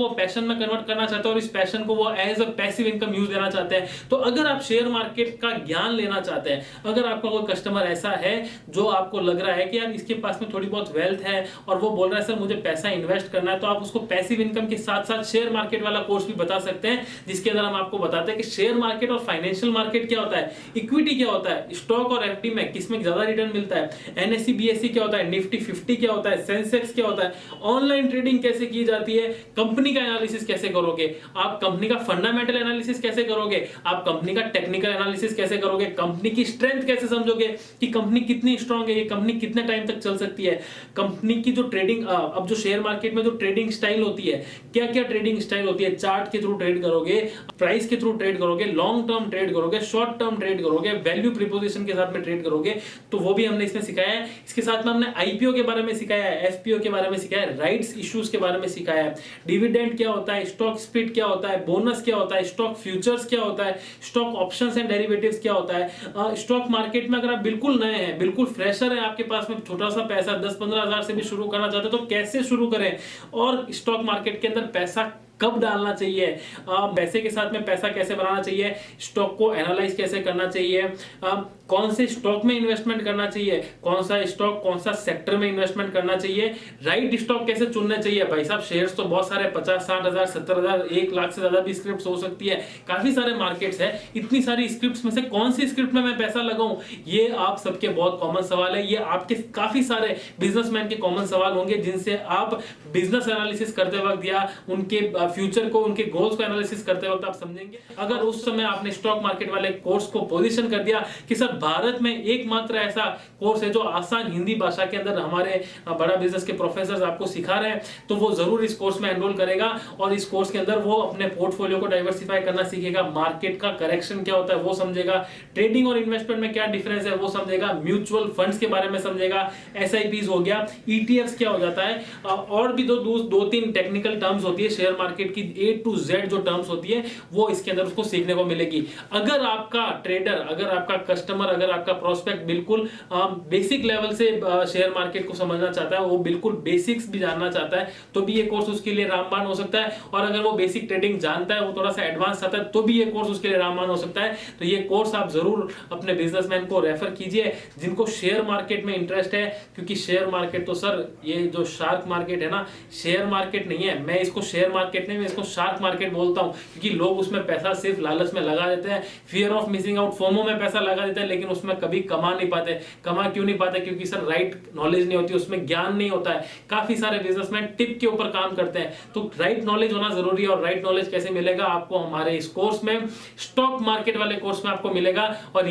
A: पैशन में कन्वर्ट करना चाहते हैं, और इस पैशन को वो as a passive income use देना चाहते हैं। तो अगर आप शेयर मार्केट का ज्ञान लेना चाहते हैं, अगर आपका कोई कस्टमर ऐसा है जो आपको लग रहा है कि यार इसके पास में थोड़ी बहुत वेल्थ है और वो बोल रहा है सर मुझे पैसा इन्वेस्ट करना है, तो आप उसको पैसिव इनकम के साथ साथ शेयर मार्केट वाला कोर्स भी बता सकते हैं, जिसके अंदर हम आपको बताते हैं कि शेयर मार्केट और फाइनेंशियल मार्केट क्या होता है, इक्विटी क्या होता है, स्टॉक और एफडी में किसमें ज्यादा रिटर्न मिलता है, एनएससी बीएससी क्या होता है, निफ्टी 50 क्या होता है, सेंसेक्स क्या होता है, ऑनलाइन ट्रेडिंग कैसे की जाती है, कंपनी का एनालिसिस कैसे करोगे, आप कंपनी का फंडामेंटल एनालिसिस कैसे करोगे, आप कंपनी का टेक्निकल एनालिसिस कैसे करोगे, कंपनी की स्ट्रेंथ कैसे समझोगे कि कंपनी कितनी स्ट्रांग है, ये कंपनी कितने टाइम तक चल सकती है, कंपनी की जो ट्रेडिंग, अब जो शेयर मार्केट में जो ट्रेडिंग स्टाइल होती है, क्या क्या ट्रेडिंग स्टाइल होती है, चार्ट के थ्रू ट्रेड करोगे, प्राइस के थ्रू ट्रेड करोगे, लॉन्ग टर्म ट्रेड करोगे, शॉर्ट टर्म ट्रेड करोगे, वैल्यू प्रीपोजिशन के साथ में ट्रेड करोगे, तो वो भी हमने इसमें सिखाया है। इसके साथ में हमने आईपीओ के बारे में सिखाया है, एफपीओ के बारे में सिखाया है, राइट्स इश्यूज के बारे में सिखाया है, डिविडेंड क्या होता है, स्टॉक स्प्लिट क्या होता है, बोनस क्या होता है, स्टॉक फ्यूचर्स क्या होता है, स्टॉक ऑप्शंस एंड डेरिवेटिव्स क्या होता है। स्टॉक मार्केट में अगर आप बिल्कुल नए हैं, बिल्कुल फ्रेशर है, आपके पास में छोटा सा पैसा 10-15 हजार से भी शुरू करना चाहते हैं, तो कैसे शुरू करें, और स्टॉक मार्केट के अंदर पैसा कब डालना चाहिए, पैसे के साथ में पैसा कैसे बनाना चाहिए, स्टॉक को एनालाइज कैसे करना चाहिए, कौन से स्टॉक में इन्वेस्टमेंट करना चाहिए, कौन सा स्टॉक कौन सा सेक्टर में इन्वेस्टमेंट करना चाहिए, राइट स्टॉक कैसे चुनने चाहिए। भाई साहब शेयर्स तो बहुत सारे 50-60 हजार 70 हजार 1 लाख से ज्यादा भी स्क्रिप्ट हो सकती है, काफी सारे मार्केट्स है, इतनी सारी स्क्रिप्ट में से कौन सी स्क्रिप्ट में मैं पैसा लगाऊं, ये आप सबके बहुत कॉमन सवाल है। ये आपके काफी सारे बिजनेसमैन के कॉमन सवाल होंगे जिनसे आप बिजनेस एनालिसिस करते वक्त या उनके फ्यूचर को उनके गोल्स को एनालिसिस करते वक्त आप समझेंगे। अगर उस समय आपने स्टॉक मार्केट वाले कोर्स को पोजीशन कर दिया कि सर भारत में एकमात्र ऐसा कोर्स है जो आसान हिंदी भाषा के अंदर हमारे बड़ा बिजनेस के प्रोफेसर आपको सिखा रहे हैं, तो वो जरूर इस कोर्स में एनरोल करेगा और इस कोर्स के अंदर वो अपने पोर्टफोलियो को डाइवर्सिफाई करना सीखेगा, मार्केट का करेक्शन क्या होता है वो समझेगा, ट्रेडिंग और इन्वेस्टमेंट में क्या डिफरेंस है वो समझेगा, म्यूचुअल फंड्स के बारे में समझेगा, एसआईपीज हो गया, ईटीएफ्स क्या हो जाता है, और भी दो तीन टेक्निकल टर्म्स होती है शेयर मार्केट की, ए टू जेड जो टर्म्स होती है वो इसके अंदर उसको सीखने को मिलेगी। अगर आपका ट्रेडर, अगर आपका कस्टमर, अगर आपका प्रोस्पेक्ट बिल्कुल बेसिक लेवल से शेयर मार्केट को समझना चाहता है, वो बिल्कुल बेसिक्स भी जानना चाहता है, तो भी ये कोर्स उसके लिए रामबाण हो सकता है। और अगर वो बेसिक ट्रेडिंग जानता है, वो थोड़ा सा एडवांस चाहता है, तो भी ये कोर्स उसके लिए रामबाण हो सकता है। तो ये कोर्स आप जरूर अपने बिजनेसमैन को रेफर कीजिए जिनको शेयर मार्केट में इंटरेस्ट है, क्योंकि शेयर मार्केट तो सर ये जो शार्क मार्केट है ना, शेयर मार्केट नहीं है, मैं इसको शेयर मार्केट नहीं, मैं इसको शार्क मार्केट बोलता हूं, क्योंकि लोग उसमें पैसा सिर्फ लालच में लगा देते हैं, fear of missing out, FOMO में पैसा लगा देते हैं, लेकिन उसमें कभी कमा नहीं पाते। कमा क्यों नहीं पाते? क्योंकि सर राइट नॉलेज नहीं होती, उसमें ज्ञान नहीं होता है। काफी सारे बिजनेसमैन टिप के ऊपर काम करते हैं, तो राइट नॉलेज होना जरूरी है। और राइट नॉलेज कैसे मिलेगा आपको? हमारे इस कोर्स में, स्टॉक मार्केट वाले कोर्स में आपको मिलेगा। और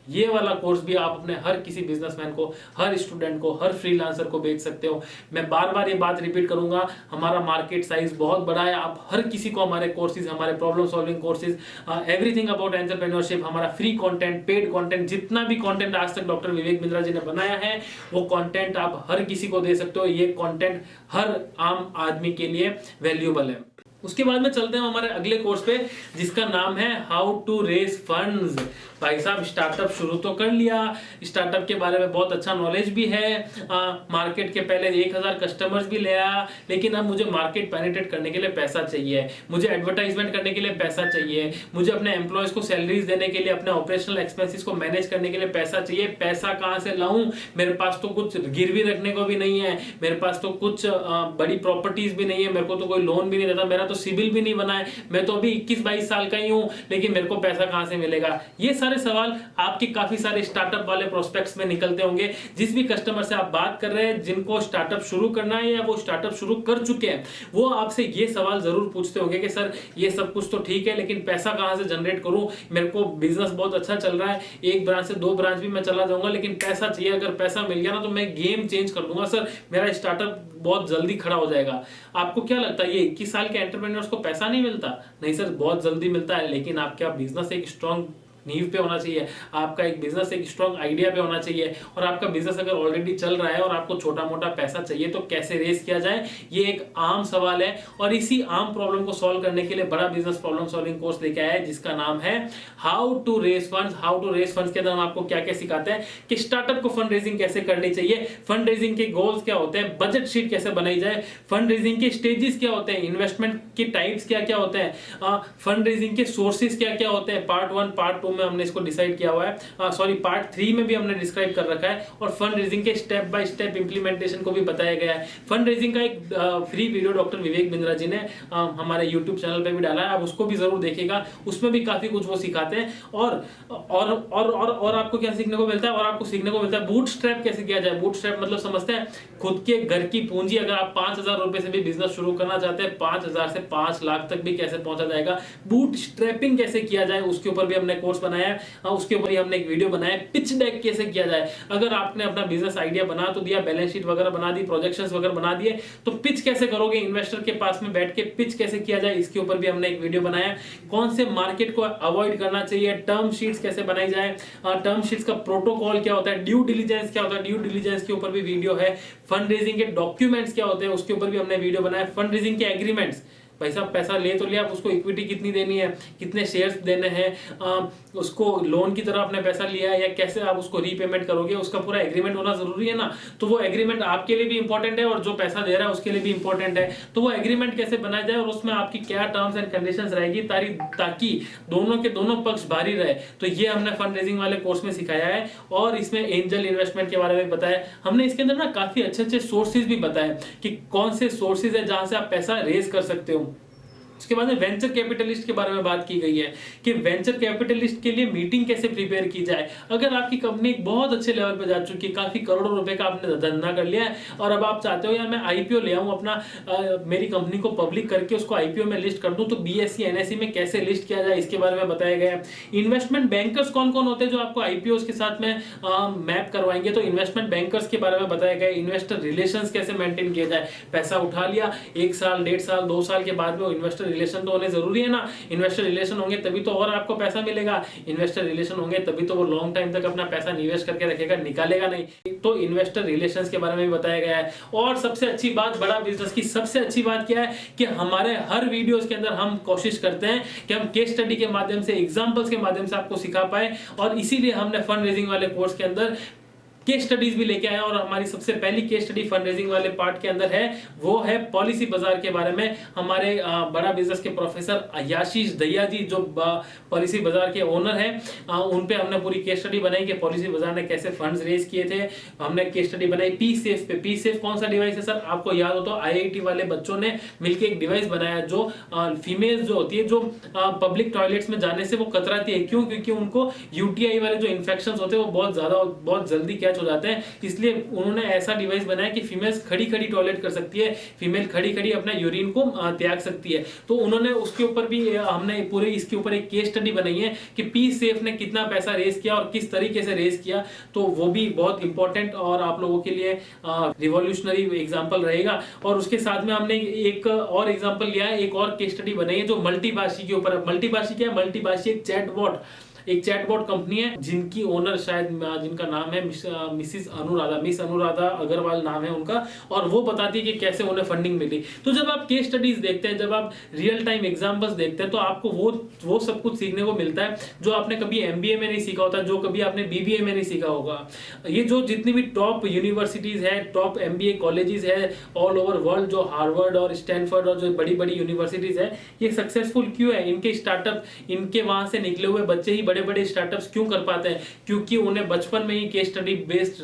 A: ये वाला कोर्स भी आप अपने हर किसी बिजनेसमैन को, हर स्टूडेंट को, हर फ्रीलांसर को बेच सकते हो। मैं बार बार ये बात रिपीट करूंगा, हमारा मार्केट साइज बहुत बड़ा है, आप हर किसी को हमारे कोर्सेज, हमारे problem solving courses, everything about entrepreneurship, हमारा फ्री कंटेंट, पेड कंटेंट, जितना भी कंटेंट आज तक डॉक्टर विवेक बिंद्रा जी ने बनाया है, वो कंटेंट आप हर किसी को दे सकते हो। ये कंटेंट हर आम आदमी के लिए वैल्यूएबल है। उसके बाद में चलते हैं हमारे अगले कोर्स पे, जिसका नाम है हाउ टू रेज फंड्स। भाई साहब स्टार्टअप शुरू तो कर लिया, स्टार्टअप के बारे में बहुत अच्छा नॉलेज भी है, मार्केट के पहले 1000 कस्टमर्स भी ले आया, लेकिन अब मुझे मार्केट पेनिट्रेट करने के लिए पैसा चाहिए, मुझे एडवर्टाइजमेंट करने के लिए पैसा चाहिए, मुझे अपने एम्प्लॉयज को सैलरीज देने के लिए, अपने ऑपरेशनल एक्सपेंसेस को मैनेज करने के लिए पैसा चाहिए। पैसा कहां से लाऊं? मेरे पास तो कुछ गिरवी रखने को भी नहीं है, मेरे पास तो कुछ बड़ी प्रॉपर्टीज भी नहीं है, मेरे को तो कोई लोन भी नहीं देता, मेरा तो सिविल भी नहीं बना है, मैं तो अभी 21-22 साल का ही हूं, लेकिन मेरे को पैसा कहां से मिलेगा? ये सारे सवाल आपके काफी सारे स्टार्टअप वाले प्रोस्पेक्ट्स में निकलते होंगे। जिस भी कस्टमर से आप बात कर रहे हैं, जिनको स्टार्टअप शुरू करना है या वो स्टार्टअप शुरू कर चुके हैं, वो आपसे ये सवाल जरूर पूछते होंगे कि सर ये सब कुछ तो ठीक है, लेकिन पैसा कहां से जनरेट करूं? मेरे को बिजनेस बहुत अच्छा चल रहा है, 1 ब्रांच से 2 ब्रांच भी मैं चला जाऊंगा, लेकिन पैसा चाहिए। अगर पैसा मिल गया ना तो मैं गेम चेंज कर दूंगा सर, मेरा स्टार्टअप बहुत जल्दी खड़ा हो जाएगा। आपको क्या लगता है ये 21 साल के एंटरप्रेन्योर्स को पैसा नहीं मिलता? नहीं सर, बहुत जल्दी मिलता है, लेकिन आपका बिजनेस एक स्ट्रॉन्ग नींव पे होना चाहिए, आपका एक बिजनेस एक स्ट्रॉन्ग आइडिया पे होना चाहिए। और आपका बिजनेस अगर ऑलरेडी चल रहा है और आपको छोटा मोटा पैसा चाहिए तो कैसे रेस किया जाए, ये एक आम सवाल है। और इसी आम प्रॉब्लम को सॉल्व करने के लिए बड़ा बिजनेस प्रॉब्लम सॉल्विंग कोर्स लेके आया है, जिसका नाम है how to raise funds. How to raise funds के अंदर हम आपको क्या क्या सिखाते हैं कि स्टार्टअप को फंड रेजिंग कैसे करनी चाहिए, फंड रेजिंग के गोल्स क्या होते हैं, बजट शीट कैसे बनाई जाए, फंड रेजिंग के स्टेजेस क्या होते हैं, इन्वेस्टमेंट के टाइप्स क्या क्या होते हैं, फंड रेजिंग के सोर्सेज क्या क्या होते हैं। पार्ट 1 पार्ट 2 में हमने इसको डिसाइड किया हुआ है, सॉरी पार्ट 3 में भी हमने डिस्क्राइब कर रखा है, और फंड रेजिंग के स्टेप बाय स्टेप इंप्लीमेंटेशन को भी बताया गया है। फंड रेजिंग का एक free video doctor Vivek Bindra ji ने हमारे यूट्यूब चैनल पे भी डाला है, आप उसको भी जरूर देखिएगा, उसमें भी काफी कुछ वो सिखाते हैं। और आपको क्या सीखने को मिलता है, और आपको सीखने को मिलता है बूटस्ट्रैप कैसे किया जाए। बूटस्ट्रैप मतलब समझते हैं, खुद के घर की पूंजी, अगर आप 5000 रुपए से भी बिजनेस शुरू करना चाहते हैं, 5000 से 5 लाख तक भी कैसे पहुंचा जाएगा, बूटस्ट्रैपिंग कैसे किया जाए, उसके ऊपर भी हमने कोर्स बनाया है, उसके ऊपर ही हमने एक वीडियो बनाया है। पिच डेक कैसे किया जाए, अगर आपने अपना बिजनेस आइडिया बना तो दिया, बैलेंस शीट वगैरह बना दी, प्रोजेक्शंस वगैरह बना दिए, तो पिच कैसे करोगे, इन्वेस्टर के पास में बैठ के पिच कैसे किया जाए, इसके ऊपर भी हमने एक वीडियो बनाया है। कौन से मार्केट को अवॉइड करना चाहिए, टर्म शीट्स कैसे बनाई जाए, टर्म शीट्स का प्रोटोकॉल क्या होता है, ड्यू डिलिजेंस क्या होता है, ड्यू डिलिजेंस के ऊपर भी वीडियो है। फंड रेजिंग के डॉक्यूमेंट्स क्या होते हैं, उसके ऊपर भी हमने वीडियो बनाया। फंड रेजिंग के एग्रीमेंट्स, भाई साहब पैसा ले तो लिया, आप उसको इक्विटी कितनी देनी है, कितने शेयर्स देने हैं, उसको लोन की तरह आपने पैसा लिया है या कैसे आप उसको रीपेमेंट करोगे, उसका पूरा एग्रीमेंट होना जरूरी है ना। तो वो एग्रीमेंट आपके लिए भी इंपॉर्टेंट है और जो पैसा दे रहा है उसके लिए भी इंपॉर्टेंट है। तो वो एग्रीमेंट कैसे बनाया जाए और उसमें आपकी क्या टर्म्स एंड कंडीशंस रहेगी ताकि दोनों के दोनों पक्ष भारी रहे, तो ये हमने फंड रेजिंग वाले कोर्स में सिखाया है। और इसमें एंजल इन्वेस्टमेंट के बारे में बताया हमने। इसके अंदर ना काफी अच्छे अच्छे सोर्सेज भी बताए कि कौन से सोर्सेज है जहां से आप पैसा रेज कर सकते हो। उसके बाद में वेंचर कैपिटलिस्ट के बारे में बात की गई है कि वेंचर कैपिटलिस्ट के लिए मीटिंग कैसे प्रिपेयर की जाए। अगर आपकी कंपनी बहुत अच्छे लेवल पे जा चुकी है, काफी करोड़ों रुपए का आपने धंधा कर लिया है और अब आप चाहते हो यार मैं आईपीओ ले आऊं अपना, मेरी कंपनी को पब्लिक करके उसको आईपीओ में लिस्ट कर दूं, तो बीएसई एनएसई में कैसे लिस्ट किया जाए इसके बारे में बताया गया है। इन्वेस्टमेंट बैंकर्स कौन कौन होते हैं जो आपको आईपीओ के साथ में मैप करवाएंगे, तो इन्वेस्टमेंट बैंकर्स के बारे में बताया गया। इन्वेस्टर रिलेशंस कैसे मेंटेन किया जाए, पैसा उठा लिया 1 साल 1.5 साल 2 साल के बाद में इन्वेस्टर रिलेशन तो होने जरूरी है ना। इन्वेस्टर रिलेशन होंगे तभी तो और आपको पैसा मिलेगा, इन्वेस्टर रिलेशन होंगे तभी तो वो लॉन्ग टाइम तक अपना पैसा निवेश करके रखेगा, निकालेगा नहीं। तो इन्वेस्टर रिलेशंस के बारे में भी बताया गया है। और सबसे अच्छी बात बड़ा बिजनेस की सबसे अच्छी बात क्या है कि हमारे हर वीडियोस के अंदर हम कोशिश करते हैं कि हम केस स्टडी के माध्यम से, एग्जांपल्स के माध्यम से आपको सिखा पाए, और इसीलिए हमने फंड रेजिंग वाले कोर्स के अंदर केस स्टडीज भी लेके आए। और हमारी सबसे पहली केस स्टडी फंड रेजिंग वाले पार्ट के अंदर है, वो है पॉलिसी बाजार के बारे में। हमारे बड़ा बिजनेस के प्रोफेसर आशीष दहिया जी जो पॉलिसी बाजार के ओनर हैं, उन पे हमने पूरी केस स्टडी बनाई कि पॉलिसी बाजार ने कैसे फंड्स रेज किए थे। हमने केस स्टडी बनाई पी सेफ पे। पी सेफ कौन सा डिवाइस है सर, आपको याद हो तो आईआईटी वाले बच्चों ने मिलकर एक डिवाइस बनाया जो फीमेल्स जो होती है जो पब्लिक टॉयलेट्स में जाने से वो कतराती है। क्यों? क्योंकि उनको यूटीआई वाले जो इन्फेक्शन होते हैं वो बहुत जल्दी कैच हो जाते हैं। इसलिए उन्होंने ऐसा डिवाइस बनाया कि फीमेल्स खड़ी खड़ी टॉयलेट कर सकती है, फीमेल खड़ी खड़ी अपना यूरिन को त्याग सकती है। तो उन्होंने उसके ऊपर भी हमने पूरे इसके ऊपर एक केस स्टडी बनाई है कि पी सेफ ने कितना पैसा रेज किया और किस तरीके से रेज किया। तो वो भी बहुत इंपॉर्टेंट और आप लोगों के लिए रिवॉल्यूशनरी एग्जांपल रहेगा। और उसके साथ में हमने एक और एग्जांपल लिया है, एक और केस स्टडी बनाई है जो मल्टीभाषी के ऊपर। मल्टीभाषी क्या है? मल्टीभाषी एक चैटबॉट कंपनी है जिनकी ओनर शायद जिनका नाम है मिस अनुराधा अग्रवाल नाम है उनका, और वो बताती है कि कैसे उन्हें फंडिंग मिली। तो जब आप केस स्टडीज देखते हैं, जब आप रियल टाइम एग्जांपल्स देखते हैं, तो आपको वो सब कुछ सीखने को मिलता है जो आपने कभी एमबीए में नहीं सीखा होता, जो कभी आपने बीबीए में नहीं सीखा होगा। ये जो जितनी भी टॉप यूनिवर्सिटीज है, टॉप एमबीए कॉलेजेस है ऑल ओवर वर्ल्ड, जो हार्वर्ड और स्टैनफोर्ड और जो बड़ी बड़ी यूनिवर्सिटीज है, ये सक्सेसफुल क्यों है? इनके स्टार्टअप, इनके वहां से निकले हुए बच्चे ही बड़े बड़े स्टार्टअप्स क्यों कर पाते हैं? क्योंकि उन्हें बचपन में ही केस स्टडी बेस्ड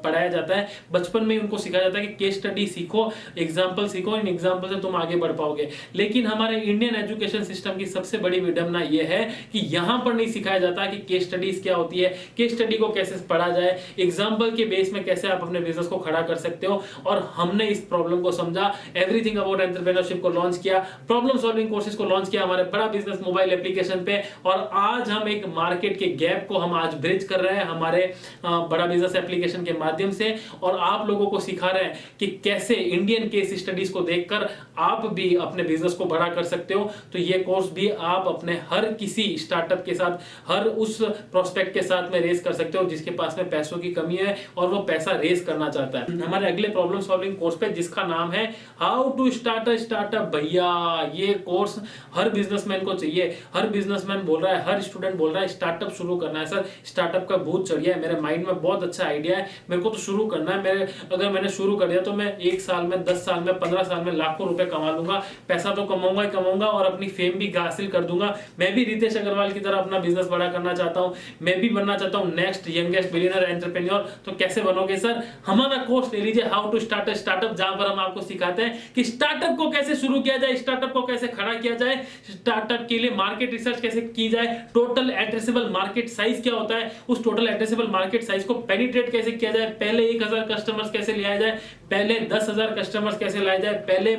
A: पढ़ाया जाता है। बचपन में ही उनको सिखाया जाता है कि केस स्टडी सीखो, एग्जांपल सीखो, इन एग्जांपल से तुम आगे बढ़ पाओगे। लेकिन हमारे इंडियन एजुकेशन सिस्टम की सबसे बड़ी विडंबना यह है कि यहां पर नहीं सिखाया जाता कि केस स्टडीज क्या होती है, केस स्टडी को कैसे पढ़ा जाए, एग्जांपल के बेस में कैसे आप अपने बिजनेस को खड़ा कर सकते हो। और हमने इस प्रॉब्लम को समझा, एवरीथिंग अबाउट एंटरप्रेन्योरशिप को लॉन्च किया, प्रॉब्लम सॉल्विंग कोर्सेज को लॉन्च किया हमारे बड़ा बिजनेस मोबाइल एप्लीकेशन पे। और आज हम एक मार्केट के गैप को हम आज ब्रिज कर रहे हैं हमारे बड़ा बिजनेस एप्लीकेशन के माध्यम से, और आप लोगों को सिखा रहे हैं कि कैसे इंडियन केस स्टडीज को देखकर आप भी अपने बिजनेस को बड़ा कर सकते हो। तो ये कोर्स भी आप अपने हर किसी स्टार्टअप के साथ, हर उस प्रोस्पेक्ट के साथ में रेस कर सकते हो जिसके पास में पैसों की कमी है और वो पैसा रेस करना चाहता है। हमारे अगले प्रॉब्लम सॉल्विंग कोर्स पे जिसका नाम है how to start a startup, भैया ये कोर्स हर बिजनेसमैन को चाहिए। हर बिजनेसमैन बोल रहा है, हर स्टूडेंट बोल रहा है स्टार्टअप शुरू करना है सर, स्टार्टअप का भूत चढ़ गया है मेरे माइंड में, बहुत अच्छा आइडिया है, मेरे को तो शुरू करना है। अगर मैंने शुरू कर दिया तो मैं 1 साल में, 10 साल में, 15 साल में लाखों रुपए कमा लूंगा, पैसा तो कमाऊंगा ही कमाऊंगा और अपनी फेम भी हासिल कर दूंगा। मैं भी रितेश अग्रवाल की तरह अपना बिजनेस बड़ा करना चाहता हूं, मैं भी बनना चाहता हूं नेक्स्ट यंगेस्ट बिलियनर एंटरप्रेन्योर। तो कैसे बनोगे सर? हमारा कोर्स ले लीजिए how to start a startup, जहां पर हम आपको सिखाते हैं कि स्टार्टअप को कैसे शुरू किया जाए, स्टार्टअप को कैसे खड़ा किया जाए, स्टार्टअप के लिए मार्केट रिसर्च कैसे की जाए, टोटल एड्रेसेबल मार्केट साइज क्या होता है, उस टोटल एड्रेसेबल मार्केट साइज को पेनिट्रेट कैसे किया जाए, पहले 1000 कस्टमर्स कैसे लाया जाए, पहले 10,000 कस्टमर्स कैसे लाए जाए, पहले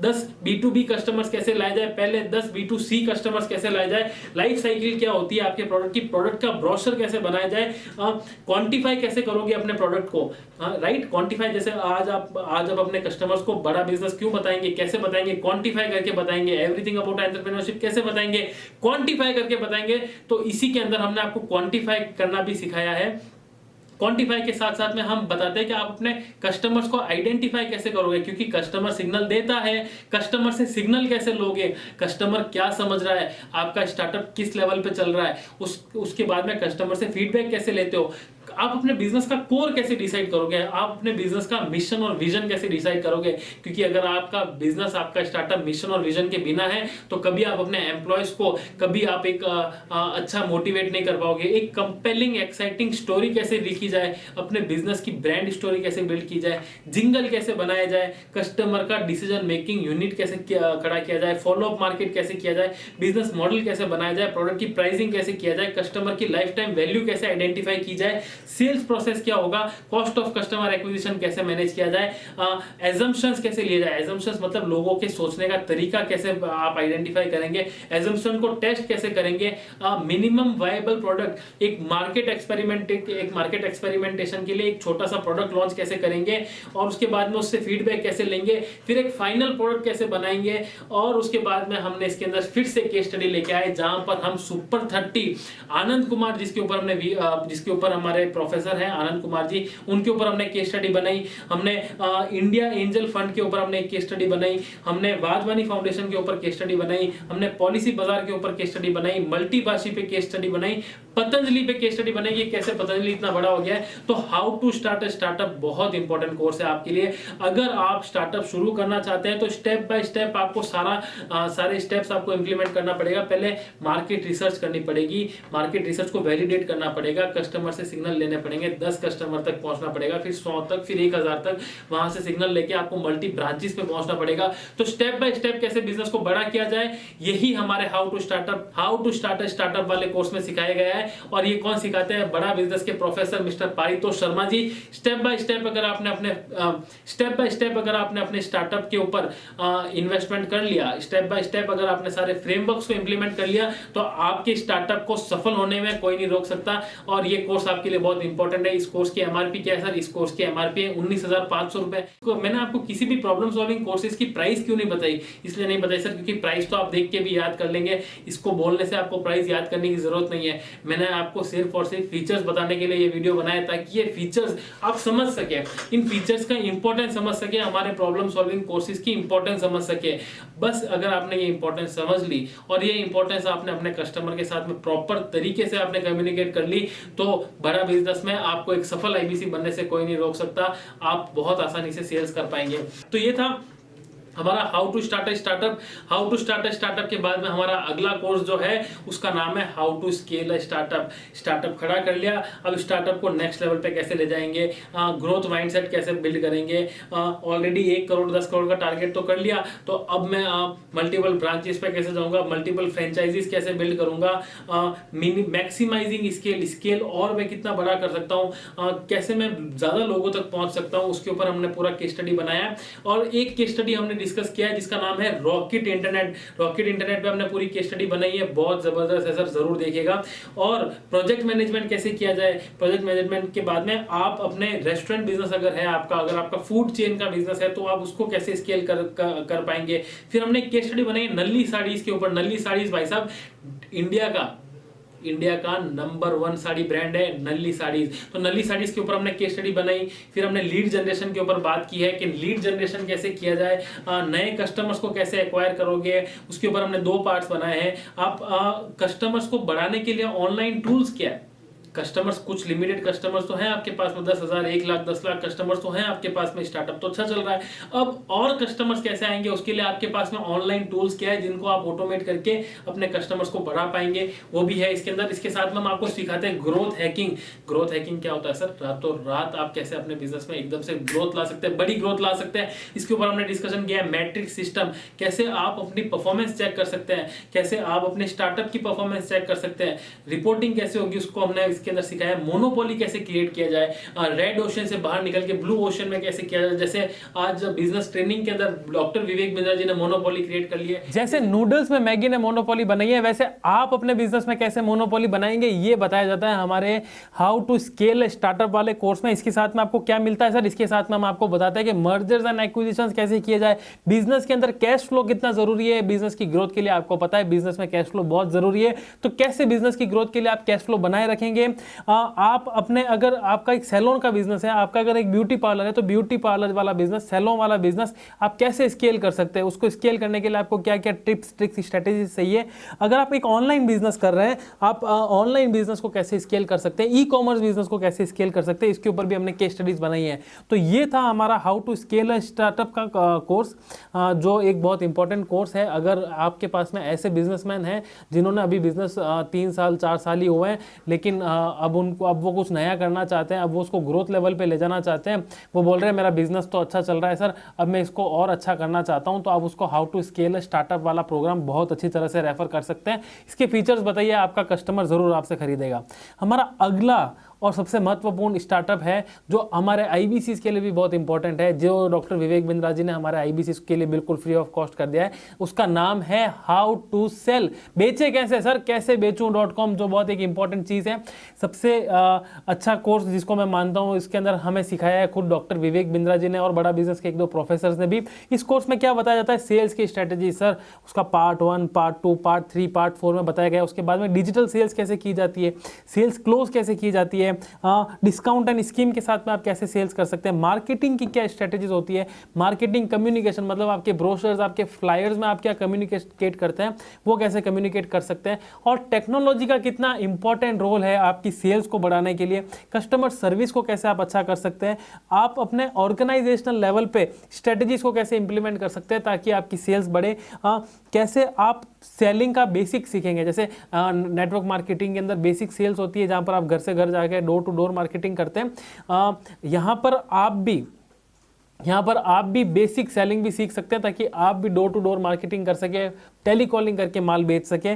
A: 10 B2B कस्टमर्स कैसे लाए जाए, पहले 10 B2C कस्टमर्स कैसे लाए जाए, लाइफ साइकिल क्या होती है आपके प्रोडक्ट की, प्रोडक्ट का ब्रोशर कैसे बनाया जाए, क्वांटिफाई कैसे करोगे अपने प्रोडक्ट को, राइट? क्वांटिफाई जैसे आज आप अपने कस्टमर्स को बड़ा बिजनेस क्यों बताएंगे, कैसे बताएंगे, क्वांटिफाई करके बताएंगे। एवरीथिंग अबाउट एंटरप्रेन्योरशिप कैसे बताएंगे, क्वांटिफाई करके बताएंगे। तो इसी के अंदर हमने आपको क्वांटिफाई करना भी सिखाया है। क्वांटिफाई के साथ साथ में हम बताते हैं कि आप अपने कस्टमर्स को आइडेंटिफाई कैसे करोगे, क्योंकि कस्टमर सिग्नल देता है, कस्टमर से सिग्नल कैसे लोगे, कस्टमर क्या समझ रहा है, आपका स्टार्टअप किस लेवल पे चल रहा है, उसके बाद में कस्टमर से फीडबैक कैसे लेते हो, आप अपने बिजनेस का कोर कैसे डिसाइड करोगे, आप अपने बिजनेस का मिशन और विजन कैसे डिसाइड करोगे, क्योंकि अगर आपका बिजनेस, आपका स्टार्टअप मिशन और विजन के बिना है तो कभी आप अपने एम्प्लॉयज को, कभी आप एक अच्छा मोटिवेट नहीं कर पाओगे। एक कंपेलिंग एक्साइटिंग स्टोरी कैसे लिखी जाए, अपने बिजनेस की ब्रांड स्टोरी कैसे बिल्ड की जाए, जिंगल कैसे बनाया जाए, कस्टमर का डिसीजन मेकिंग यूनिट कैसे खड़ा किया जाए, फॉलो अप मार्केट कैसे किया जाए, बिजनेस मॉडल कैसे बनाया जाए, प्रोडक्ट की प्राइसिंग कैसे किया जाए, कस्टमर की लाइफ टाइम वैल्यू कैसे आइडेंटिफाई की जाए, सेल्स प्रोसेस क्या होगा, कॉस्ट ऑफ कस्टमर एक्विजिशन कैसे मैनेज किया जाए, एजम्पशंस कैसे लिए जाए, एजम्पशंस मतलब लोगों के सोचने का तरीका कैसे आप आइडेंटिफाई करेंगे, एजम्पशन को टेस्ट कैसे करेंगे, मिनिमम वायबल प्रोडक्ट, एक मार्केट एक्सपेरिमेंटेशन के लिए एक छोटा सा प्रोडक्ट लॉन्च कैसे करेंगे और उसके बाद में उससे फीडबैक कैसे लेंगे, फिर एक फाइनल प्रोडक्ट कैसे बनाएंगे, और उसके बाद में हमने इसके अंदर फिर से केस स्टडी लेके आए जहां पर हम सुपर 30 आनंद कुमार, जिसके ऊपर हमारे प्रोफेसर हैं आनंद कुमार जी, उनके ऊपर हमने केस स्टडी बनाई, हमने इंडिया एंजल फंड के ऊपर हमने एक केस स्टडी बनाई, हमने वाधवानी फाउंडेशन के ऊपर केस स्टडी बनाई, हमने पॉलिसी बाजार के ऊपर केस स्टडी बनाई, मल्टीभाषी पे केस स्टडी बनाई, पतंजलि पे केस स्टडी बनाई, कैसे पतंजलि इतना बड़ा हो गया है। तो how to start a startup बहुत इंपॉर्टेंट कोर्स है आपके लिए। अगर आप स्टार्टअप शुरू करना चाहते हैं तो स्टेप बाय स्टेप आपको सारे स्टेप्स आपको इंप्लीमेंट करना पड़ेगा। पहले मार्केट रिसर्च करनी पड़ेगी, मार्केट रिसर्च को वैलिडेट करना पड़ेगा, कस्टमर से सिग्नल लेने पड़ेंगे, 10 कस्टमर तक पहुंचना पड़ेगा, फिर 100 तक, फिर 1000 तक, वहां से सिग्नल लेके आपको मल्टी ब्रांचेस पे पहुंचना पड़ेगा। तो स्टेप बाय स्टेप कैसे बिजनेस को बड़ा किया जाए, यही हमारे how to start a startup वाले कोर्स में सिखाया गया है। और ये कौन सिखाते हैं? बड़ा बिजनेस के professor mister Paritosh Sharma ji. Step by step अगर आपने अपने स्टार्टअप के ऊपर इन्वेस्टमेंट कर लिया, स्टेप बाय स्टेप अगर आपने सारे फ्रेमवर्क्स को इंप्लीमेंट कर लिया, तो आपके स्टार्टअप को सफल होने में कोई नहीं रोक सकता। और ये कोर्स आपके लिए बहुत इंपॉर्टेंट है। इस कोर्स की एमआरपी क्या है सर? इस कोर्स की एमआरपी है 19,500 रुपए। मैंने आपको किसी भी प्रॉब्लम सॉल्विंग कोर्सेज की प्राइस क्यों नहीं बताई? इसलिए नहीं बताई सर क्योंकि प्राइस तो आप देख के भी याद कर लेंगे, इसको बोलने से आपको प्राइस याद करने की जरूरत नहीं है। मैंने आपको सिर्फ और सिर्फ फीचर्स बताने के लिए ये वीडियो बनाया ताकि ये फीचर्स आप समझ सके, इन फीचर्स का इंपॉर्टेंस समझ सके, हमारे प्रॉब्लम सॉल्विंग कोर्सेज की इंपॉर्टेंस समझ सके। बस अगर आपने ये इंपॉर्टेंस समझ ली और ये इंपॉर्टेंस आपने अपने कस्टमर के साथ में प्रॉपर तरीके से आपने कम्युनिकेट कर ली, तो बड़ा बिजनेस में आपको एक सफल आईबीसी बनने से कोई नहीं रोक सकता। आप बहुत आसानी से सेल्स कर पाएंगे। तो ये था हमारा how to start a startup के बाद में हमारा अगला कोर्स जो है उसका नाम है how to scale a startup खड़ा कर लिया, अब स्टार्टअप को नेक्स्ट लेवल पे कैसे ले जाएंगे, ग्रोथ माइंडसेट कैसे बिल्ड करेंगे। ऑलरेडी 1 करोड़ 10 करोड़ का टारगेट तो कर लिया, तो अब मैं मल्टीपल ब्रांचेस पे कैसे जाऊंगा, मल्टीपल फ्रेंचाइजीज कैसे बिल्ड करूंगा, मैक्सिमाइजिंग स्केल और मैं कितना बड़ा कर सकता हूँ, कैसे मैं ज्यादा लोगों तक पहुंच सकता हूँ, उसके ऊपर हमने पूरा केस स्टडी बनाया। और एक केस स्टडी हमने डिस्कस किया है जिसका नाम है रॉकेट इंटरनेट पे हमने पूरी केस स्टडी बनाई है, बहुत जबरदस्त है सर, जरूर देखिएगा। और प्रोजेक्ट मैनेजमेंट कैसे किया जाए, प्रोजेक्ट मैनेजमेंट के बाद में आप अपने रेस्टोरेंट बिजनेस अगर है आपका, अगर आपका फूड चेन का बिजनेस है तो आप उसको कैसे स्केल कर पाएंगे। फिर हमने केस स्टडी बनाई नल्ली साड़ीज के ऊपर। नल्ली साड़ीज भाई साहब इंडिया का नंबर 1 साड़ी ब्रांड है नल्ली साड़ीज। तो नल्ली साड़ीज के ऊपर हमने केस स्टडी बनाई। फिर हमने लीड जनरेशन के ऊपर बात की है कि लीड जनरेशन कैसे किया जाए, नए कस्टमर्स को कैसे एक्वायर करोगे, उसके ऊपर हमने 2 पार्ट्स बनाए हैं। आप कस्टमर्स को बढ़ाने के लिए ऑनलाइन टूल्स क्या है, कस्टमर्स कुछ लिमिटेड कस्टमर्स तो हैं आपके पास में, 10,000 1 लाख 10 लाख कस्टमर्स तो हैं आपके पास में, स्टार्टअप तो अच्छा चल रहा है। अब और कस्टमर्स कैसे आएंगे, उसके लिए आपके पास में ऑनलाइन टूल्स क्या है जिनको आप ऑटोमेट करके अपने कस्टमर्स को बढ़ा पाएंगे, वो भी है इसके अंदर। इसके साथ में हम आपको सिखाते हैं ग्रोथ हैकिंग। ग्रोथ हैकिंग क्या होता है सर? रातों रात आप कैसे अपने बिजनेस में एकदम से ग्रोथ ला सकते हैं, बड़ी ग्रोथ ला सकते हैं, इसके ऊपर हमने डिस्कशन किया है। मैट्रिक्स सिस्टम, कैसे आप अपनी परफॉर्मेंस चेक कर सकते हैं, कैसे आप अपने स्टार्टअप की परफॉर्मेंस चेक कर सकते हैं, रिपोर्टिंग कैसे होगी उसको हमने इसके अंदर सिखाया है। मोनोपोली कैसे क्रिएट किया जाए, रेड ओशन से बाहर निकल के ब्लू ओशन में कैसे किया जाए। जैसे आज बिजनेस ट्रेनिंग के अंदर डॉक्टर विवेक बिंद्रा जी ने मोनोपोली क्रिएट कर ली है, जैसे नूडल्स में मैगी ने मोनोपोली बनाई है, वैसे आप अपने बिजनेस में कैसे मोनोपोली बनाएंगे ये बताया जाता है हमारे हाउ टू स्केल स्टार्टअप वाले कोर्स में। इसके साथ में आपको क्या मिलता है सर? इसके साथ में हम आपको बताते हैं कि मर्जर्स एंड एक्विजिशंस कैसे किए जाए, बिजनेस के अंदर कैश फ्लो कितना जरूरी है, बिजनेस की ग्रोथ के लिए आपको पता है बिजनेस में कैश फ्लो बहुत जरूरी है, तो कैसे बिजनेस की ग्रोथ के लिए आप कैश फ्लो बनाए रखेंगे, आप अपने, अगर आपका एक सैलून का बिजनेस है, आपका अगर एक ब्यूटी पार्लर है, तो ब्यूटी पार्लर वाला बिजनेस, सैलून वाला बिजनेस आप कैसे स्केल कर सकते हैं, उसको स्केल करने के लिए आपको क्या क्या टिप्स ट्रिक्स स्ट्रेटेजी चाहिए। अगर आप एक ऑनलाइन बिजनेस कर रहे हैं, आप ऑनलाइन बिजनेस को कैसे स्केल कर सकते हैं, ई कॉमर्स बिजनेस को कैसे स्केल कर सकते हैं, इसके ऊपर भी हमने केस स्टडीज बनाई है। तो ये था हमारा हाउ टू स्केल स्टार्टअप का कोर्स, जो एक बहुत इंपॉर्टेंट कोर्स है। अगर आपके पास में ऐसे बिजनेसमैन हैं जिन्होंने अभी बिजनेस 3 साल 4 साल ही हुए हैं, लेकिन अब वो कुछ नया करना चाहते हैं, अब वो उसको ग्रोथ लेवल पे ले जाना चाहते हैं, वो बोल रहे हैं मेरा बिजनेस तो अच्छा चल रहा है सर, अब मैं इसको और अच्छा करना चाहता हूं, तो आप उसको हाउ टू स्केल स्टार्टअप वाला प्रोग्राम बहुत अच्छी तरह से रेफर कर सकते हैं। इसके फीचर्स बताइए, आपका कस्टमर जरूर आपसे खरीदेगा। हमारा अगला और सबसे महत्वपूर्ण स्टार्टअप है जो हमारे आईबीसी के लिए भी बहुत इंपॉर्टेंट है, जो डॉक्टर विवेक बिंद्रा जी ने हमारे आईबीसी के लिए बिल्कुल फ्री ऑफ कॉस्ट कर दिया है। उसका नाम है हाउ टू सेल, बेचे कैसे सर, कैसे बेचूं .com, जो बहुत एक इंपॉर्टेंट चीज़ है। सबसे अच्छा कोर्स जिसको मैं मानता हूँ, इसके अंदर हमें सिखाया है खुद डॉक्टर विवेक बिंद्रा जी ने और बड़ा बिजनेस के 1-2 प्रोफेसर ने भी। इस कोर्स में क्या बताया जाता है, सेल्स की स्ट्रेटेजी सर, उसका पार्ट 1, पार्ट 2, पार्ट 3, पार्ट 4 में बताया गया। उसके बाद में डिजिटल सेल्स कैसे की जाती है, सेल्स क्लोज कैसे की जाती है, डिस्काउंट एंड स्कीम के साथ में आप कैसे सेल्स कर सकते हैं, मार्केटिंग की क्या स्ट्रेटेजीज होती है, मार्केटिंग कम्युनिकेशन, मतलब आपके ब्रोशर्स, आपके फ्लायर्स में आप क्या कम्युनिकेट करते हैं, वो कैसे कम्युनिकेट कर सकते हैं, और टेक्नोलॉजी का कितना इंपॉर्टेंट रोल है आपकी सेल्स को बढ़ाने के लिए, कस्टमर सर्विस को कैसे आप अच्छा कर सकते हैं, आप अपने ऑर्गेनाइजेशनल लेवल पे स्ट्रेटेजीज को कैसे इंप्लीमेंट कर सकते हैं ताकि आपकी सेल्स बढ़े, कैसे आप सेलिंग का बेसिक सीखेंगे। जैसे नेटवर्क मार्केटिंग के अंदर बेसिक सेल्स होती है, जहां पर आप घर से घर जाके डोर टू डोर मार्केटिंग करते हैं। यहाँ पर आप भी बेसिक सेलिंग भी सीख सकते हैं ताकि आप भी डोर टू डोर मार्केटिंग कर सके, टेली कॉलिंग करके माल बेच सके।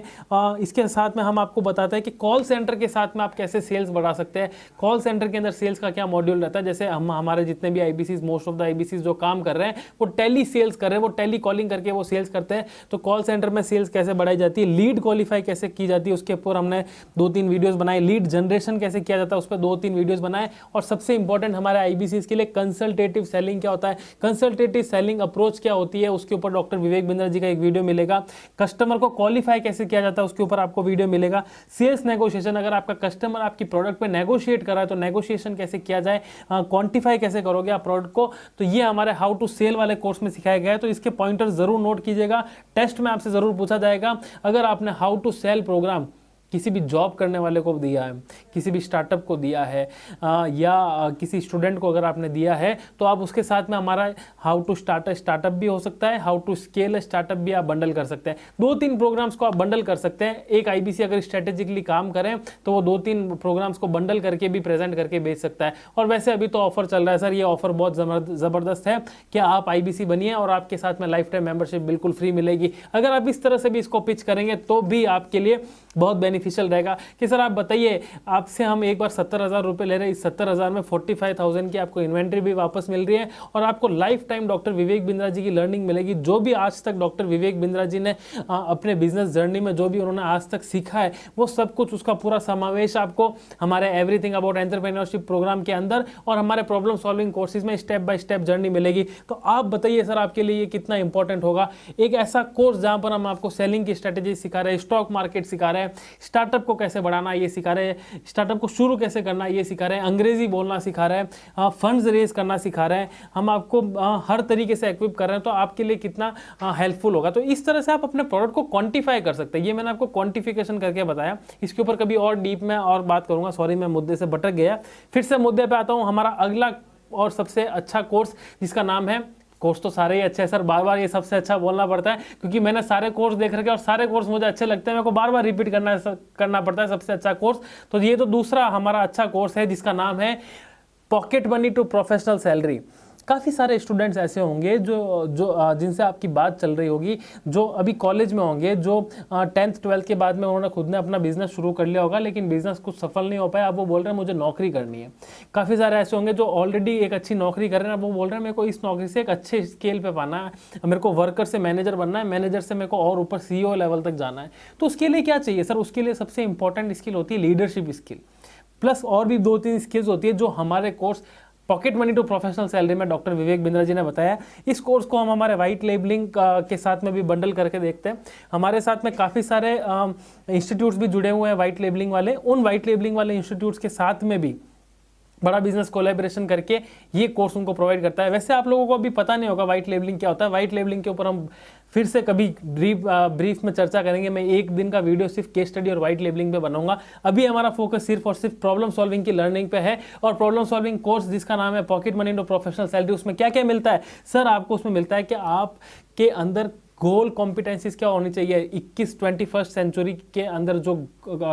A: इसके साथ में हम आपको बताते हैं कि कॉल सेंटर के साथ में आप कैसे सेल्स बढ़ा सकते हैं, कॉल सेंटर के अंदर सेल्स का क्या मॉड्यूल रहता है। जैसे हमारे जितने भी IBC, most of the IBC जो काम कर रहे हैं वो टेली सेल्स कर रहे हैं, वो टेली कॉलिंग करके वो सेल्स करते हैं। तो कॉल सेंटर में सेल्स कैसे बढ़ाई जाती है, लीड क्वालिफाई कैसे की जाती है, उसके ऊपर हमने 2-3 वीडियोज़ बनाए, लीड जनरेशन कैसे किया जाता है उस पर 2-3 वीडियोज़ बनाए। और सबसे इंपॉर्टेंट हमारे आईबीसी के लिए कंसल्टेटिव सेलिंग क्या होता है, कंसल्टेटिव सेलिंग अप्रोच क्या होती है, उसके ऊपर डॉक्टर विवेक बिंद्रा जी का एक वीडियो मिलेगा। कस्टमर को क्वालिफाई कैसे किया जाता है उसके ऊपर आपको वीडियो मिलेगा। सेल्स नेगोशिएशन, अगर आपका कस्टमर आपकी प्रोडक्ट पे नेगोशिएट कर रहा है तो नेगोशिएशन कैसे किया जाए, क्वांटिफाई कैसे करोगे आप प्रोडक्ट को, तो ये हमारे हाउ टू सेल वाले कोर्स में सिखाया गया है। तो इसके पॉइंटर्स जरूर नोट कीजिएगा, टेस्ट में आपसे जरूर पूछा जाएगा। अगर आपने हाउ टू सेल प्रोग्राम किसी भी जॉब करने वाले को दिया है, किसी भी स्टार्टअप को दिया है, या किसी स्टूडेंट को अगर आपने दिया है, तो आप उसके साथ में हमारा हाउ टू स्टार्ट स्टार्टअप भी हो सकता है, हाउ टू स्केल स्टार्टअप भी आप बंडल कर सकते हैं। 2-3 प्रोग्राम्स को आप बंडल कर सकते हैं। एक आईबीसी अगर स्ट्रेटेजिकली काम करें तो वो 2-3 प्रोग्राम्स को बंडल करके भी प्रेजेंट करके बेच सकता है। और वैसे अभी तो ऑफर चल रहा है सर, ये ऑफर बहुत ज़बरदस्त है कि आप आईबीसी बनिए और आपके साथ में लाइफ टाइम मेंबरशिप बिल्कुल फ्री मिलेगी। अगर आप इस तरह से भी इसको पिच करेंगे तो भी आपके लिए बहुत बेनिफिशियल रहेगा कि सर आप बताइए, आपसे हम एक बार 70,000 रुपये ले रहे हैं, इस 70,000 में 45,000 की आपको इन्वेंट्री भी वापस मिल रही है और आपको life time doctor Vivek Bindra जी की लर्निंग मिलेगी। जो भी आज तक डॉक्टर विवेक बिंद्रा जी ने अपने बिजनेस जर्नी में जो भी उन्होंने आज तक सीखा है वो सब कुछ, उसका पूरा समावेश आपको हमारे एवरीथिंग अबाउट एंटरप्रेन्योरशिप प्रोग्राम के अंदर और हमारे प्रॉब्लम सॉल्विंग कोर्सेज में स्टेप बाय स्टेप जर्नी मिलेगी। तो आप बताइए सर आपके लिए ये कितना इंपॉर्टेंट होगा, एक ऐसा कोर्स जहां पर हम आपको सेलिंग की स्ट्रेटेजी सिखा रहे हैं, स्टॉक मार्केट सिखा रहे हैं, स्टार्टअप को कैसे बढ़ाना ये सिखा रहे हैं, स्टार्टअप को शुरू कैसे करना ये सिखा रहे हैं, अंग्रेजी बोलना सिखा रहे हैं, फंड्स रेज करना सिखा रहे हैं, हम आपको हर तरीके से इक्विप कर रहे हैं, तो आपके लिए कितना हेल्पफुल होगा। तो इस तरह से आप अपने प्रोडक्ट को क्वांटिफाई कर सकते हैं। ये मैंने आपको क्वांटिफिकेशन करके बताया, इसके ऊपर कभी और डीप में और बात करूंगा। सॉरी मैं मुद्दे से भटक गया, फिर से मुद्दे पे आता हूं। हमारा अगला और सबसे अच्छा कोर्स जिसका नाम है, कोर्स तो सारे ही अच्छे हैं सर, बार बार ये सबसे अच्छा बोलना पड़ता है क्योंकि मैंने सारे कोर्स देख रखे और सारे कोर्स मुझे अच्छे लगते हैं, मेरे को बार बार रिपीट करना पड़ता है सबसे अच्छा कोर्स। तो ये तो दूसरा हमारा अच्छा कोर्स है जिसका नाम है pocket money to professional salary. काफ़ी सारे स्टूडेंट्स ऐसे होंगे जो जिनसे आपकी बात चल रही होगी, जो अभी कॉलेज में होंगे, जो 10th 12th के बाद में उन्होंने खुद ने अपना बिजनेस शुरू कर लिया होगा लेकिन बिजनेस कुछ सफल नहीं हो पाया। अब वो बोल रहे हैं मुझे नौकरी करनी है। काफ़ी सारे ऐसे होंगे जो ऑलरेडी एक अच्छी नौकरी कर रहे हैं, अब वो बोल रहे हैं मेरे को इस नौकरी से एक अच्छे स्केल पे पाना है, मेरे को वर्कर से मैनेजर बनना है, मैनेजर से मेरे को और ऊपर CEO लेवल तक जाना है। तो उसके लिए क्या चाहिए सर? उसके लिए सबसे इंपॉर्टेंट स्किल होती है लीडरशिप स्किल, प्लस और भी 2-3 स्किल्स होती है जो हमारे course pocket money to professional salary में डॉक्टर विवेक बिंद्रा जी ने बताया। इस कोर्स को हम हमारे वाइट लेबलिंग के साथ में भी बंडल करके देखते हैं। हमारे साथ में काफ़ी सारे इंस्टीट्यूट्स भी जुड़े हुए हैं वाइट लेबलिंग वाले। उन वाइट लेबलिंग वाले इंस्टीट्यूट्स के साथ में भी बड़ा बिजनेस कोलैबोरेशन करके ये कोर्स उनको प्रोवाइड करता है। वैसे आप लोगों को अभी पता नहीं होगा वाइट लेबलिंग क्या होता है। वाइट लेबलिंग के ऊपर हम फिर से कभी ब्रीफ में चर्चा करेंगे। मैं एक दिन का वीडियो सिर्फ केस स्टडी और वाइट लेबलिंग पे बनाऊंगा। अभी हमारा फोकस सिर्फ और सिर्फ प्रॉब्लम सॉल्विंग की लर्निंग पे है। और प्रॉब्लम सॉल्विंग कोर्स जिसका नाम है pocket money to professional salary, उसमें क्या क्या मिलता है सर? आपको उसमें मिलता है कि आपके अंदर गोल कॉम्पिटेंसीज क्या होनी चाहिए। 21वीं सेंचुरी के अंदर जो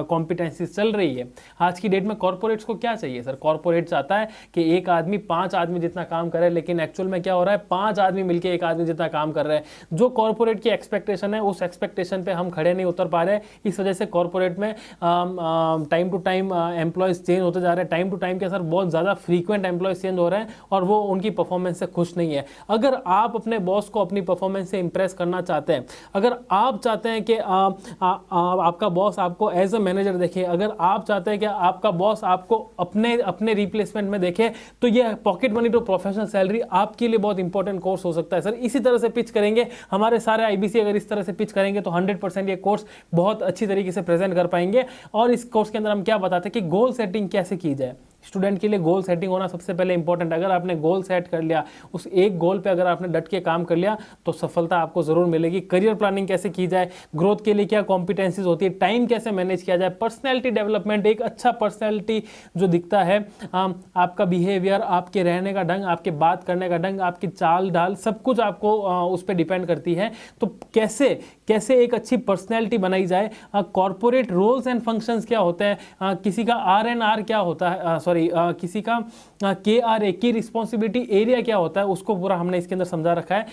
A: कॉम्पिटेंसीज चल रही है आज की डेट में, कॉर्पोरेट्स को क्या चाहिए सर? कॉर्पोरेट चाहता है कि एक आदमी 5 आदमी जितना काम करे, लेकिन एक्चुअल में क्या हो रहा है, 5 आदमी मिलकर एक आदमी जितना काम कर रहे हैं। जो कॉर्पोरेट की एक्सपेक्टेशन है उस एक्सपेक्टेशन पे हम खड़े नहीं उतर पा रहे। इस वजह से कॉर्पोरेट में time to time employees change होते जा रहे हैं। टाइम टू टाइम के सर बहुत ज़्यादा फ्रीक्वेंट एम्प्लॉयज़ चेंज हो रहे हैं और वो उनकी परफॉर्मेंस से खुश नहीं है। अगर आप अपने बॉस को अपनी परफॉर्मेंस से इंप्रेस करना चाहते हैं, अगर आप चाहते हैं कि आपका बॉस आपको एज अ मैनेजर देखे, अगर आप चाहते हैं कि आपका बॉस आपको अपने रिप्लेसमेंट में देखे, तो ये pocket money to professional salary आपके लिए बहुत इंपॉर्टेंट कोर्स हो सकता है सर। इसी तरह से पिच करेंगे हमारे सारे आईबीसी, अगर इस तरह से पिच करेंगे तो 100% ये कोर्स बहुत अच्छी तरीके से प्रेजेंट कर पाएंगे। और इस कोर्स के अंदर हम क्या बताते हैं कि गोल सेटिंग कैसे की जाए। स्टूडेंट के लिए गोल सेटिंग होना सबसे पहले इंपॉर्टेंट। अगर आपने गोल सेट कर लिया, उस एक गोल पे अगर आपने डट के काम कर लिया तो सफलता आपको जरूर मिलेगी। करियर प्लानिंग कैसे की जाए, ग्रोथ के लिए क्या कॉम्पिटेंसीज होती है, टाइम कैसे मैनेज किया जाए, पर्सनैलिटी डेवलपमेंट, एक अच्छा पर्सनैलिटी जो दिखता है, आपका बिहेवियर, आपके रहने का ढंग, आपके बात करने का ढंग, आपकी चाल ढाल, सब कुछ आपको उस पर डिपेंड करती है। तो कैसे कैसे एक अच्छी पर्सनैलिटी बनाई जाए, कॉर्पोरेट रोल्स एंड फंक्शंस क्या होते हैं, किसी का RNR क्या होता है, किसी का KRA की रिस्पॉन्सिबिलिटी एरिया क्या होता है, उसको पूरा हमने इसके अंदर समझा रखा है।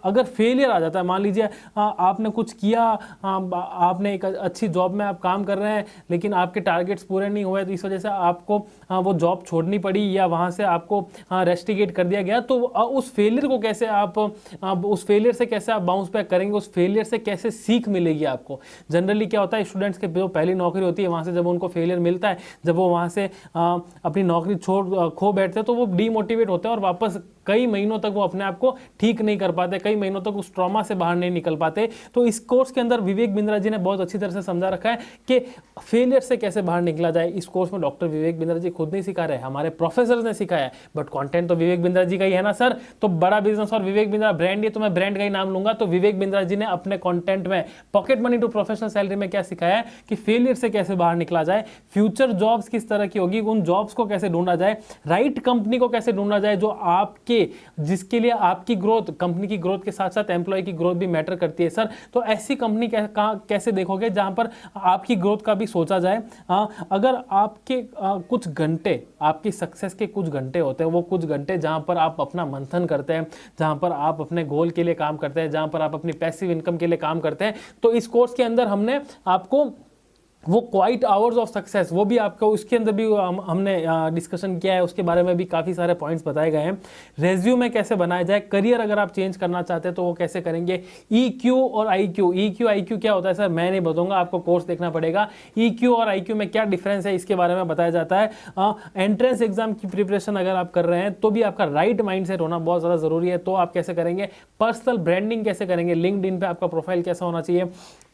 A: अगर फेलियर आ जाता है, मान लीजिए आपने कुछ किया, आपने एक अच्छी जॉब में आप काम कर रहे हैं लेकिन आपके टारगेट्स पूरे नहीं हुए, तो इस वजह से आपको वो जॉब छोड़नी पड़ी या वहाँ से आपको रेस्टिकेट कर दिया गया, तो उस फेलियर को कैसे आप उस फेलियर से कैसे आप बाउंस बैक करेंगे, उस फेलियर से कैसे सीख मिलेगी आपको। जनरली क्या होता है, स्टूडेंट्स के जो पहली नौकरी होती है वहाँ से जब उनको फेलियर मिलता है, जब वो वहाँ से अपनी नौकरी खो बैठते हैं तो वो डीमोटिवेट होते हैं और वापस कई महीनों तक वो अपने आप को ठीक नहीं कर पाते, कई महीनों तक उस ट्रॉमा से बाहर नहीं निकल पाते। तो इस कोर्स के अंदर विवेक बिंद्रा जी ने बहुत अच्छी तरह से समझा रखा है कि फेलियर से कैसे बाहर निकला जाए। इस कोर्स में डॉक्टर विवेक बिंद्रा जी खुद नहीं सिखा रहे, हमारे प्रोफेसर ने सिखाया है, बट कंटेंट तो विवेक बिंद्रा जी का ही है ना सर। तो बड़ा बिजनेस और विवेक बिंद्रा ब्रांड, ये तो मैं ब्रांड का ही नाम लूंगा। तो विवेक बिंद्रा जी ने अपने कंटेंट में pocket money to professional salary में क्या सिखाया है कि फेलियर से कैसे बाहर निकला जाए, फ्यूचर जॉब्स किस तरह की होगी, उन जॉब्स को कैसे ढूंढा जाए, राइट कंपनी को कैसे ढूंढा जाए जो आपके, जिसके लिए आपकी ग्रोथ, कंपनी की ग्रोथ के साथ साथ एम्प्लॉय की ग्रोथ भी मैटर करती है सर। तो ऐसी कंपनी कैसे देखोगे जहां पर आपकी ग्रोथ का भी सोचा जाए। अगर आपके कुछ घंटे, आपकी सक्सेस के कुछ घंटे होते हैं, वो कुछ घंटे जहां पर आप अपना मंथन करते हैं, जहां पर आप अपने गोल के लिए काम करते हैं, जहां पर आप अपनी पैसिव इनकम के लिए काम करते हैं, तो इस कोर्स के अंदर हमने आपको वो क्वाइट आवर्स ऑफ सक्सेस, वो भी आपको उसके अंदर भी हमने डिस्कशन किया है, उसके बारे में भी काफ़ी सारे पॉइंट्स बताए गए हैं। रेज्यूमे कैसे बनाया जाए, करियर अगर आप चेंज करना चाहते हैं तो वो कैसे करेंगे, EQ और IQ, IQ क्या होता है सर मैं नहीं बताऊंगा, आपको कोर्स देखना पड़ेगा। EQ और IQ में क्या डिफरेंस है इसके बारे में बताया जाता है। एंट्रेंस एग्जाम की प्रिपरेशन अगर आप कर रहे हैं तो भी आपका राइट माइंडसेट होना बहुत ज़्यादा ज़रूरी है, तो आप कैसे करेंगे। पर्सनल ब्रांडिंग कैसे करेंगे, लिंक्डइन पे आपका प्रोफाइल कैसा होना चाहिए,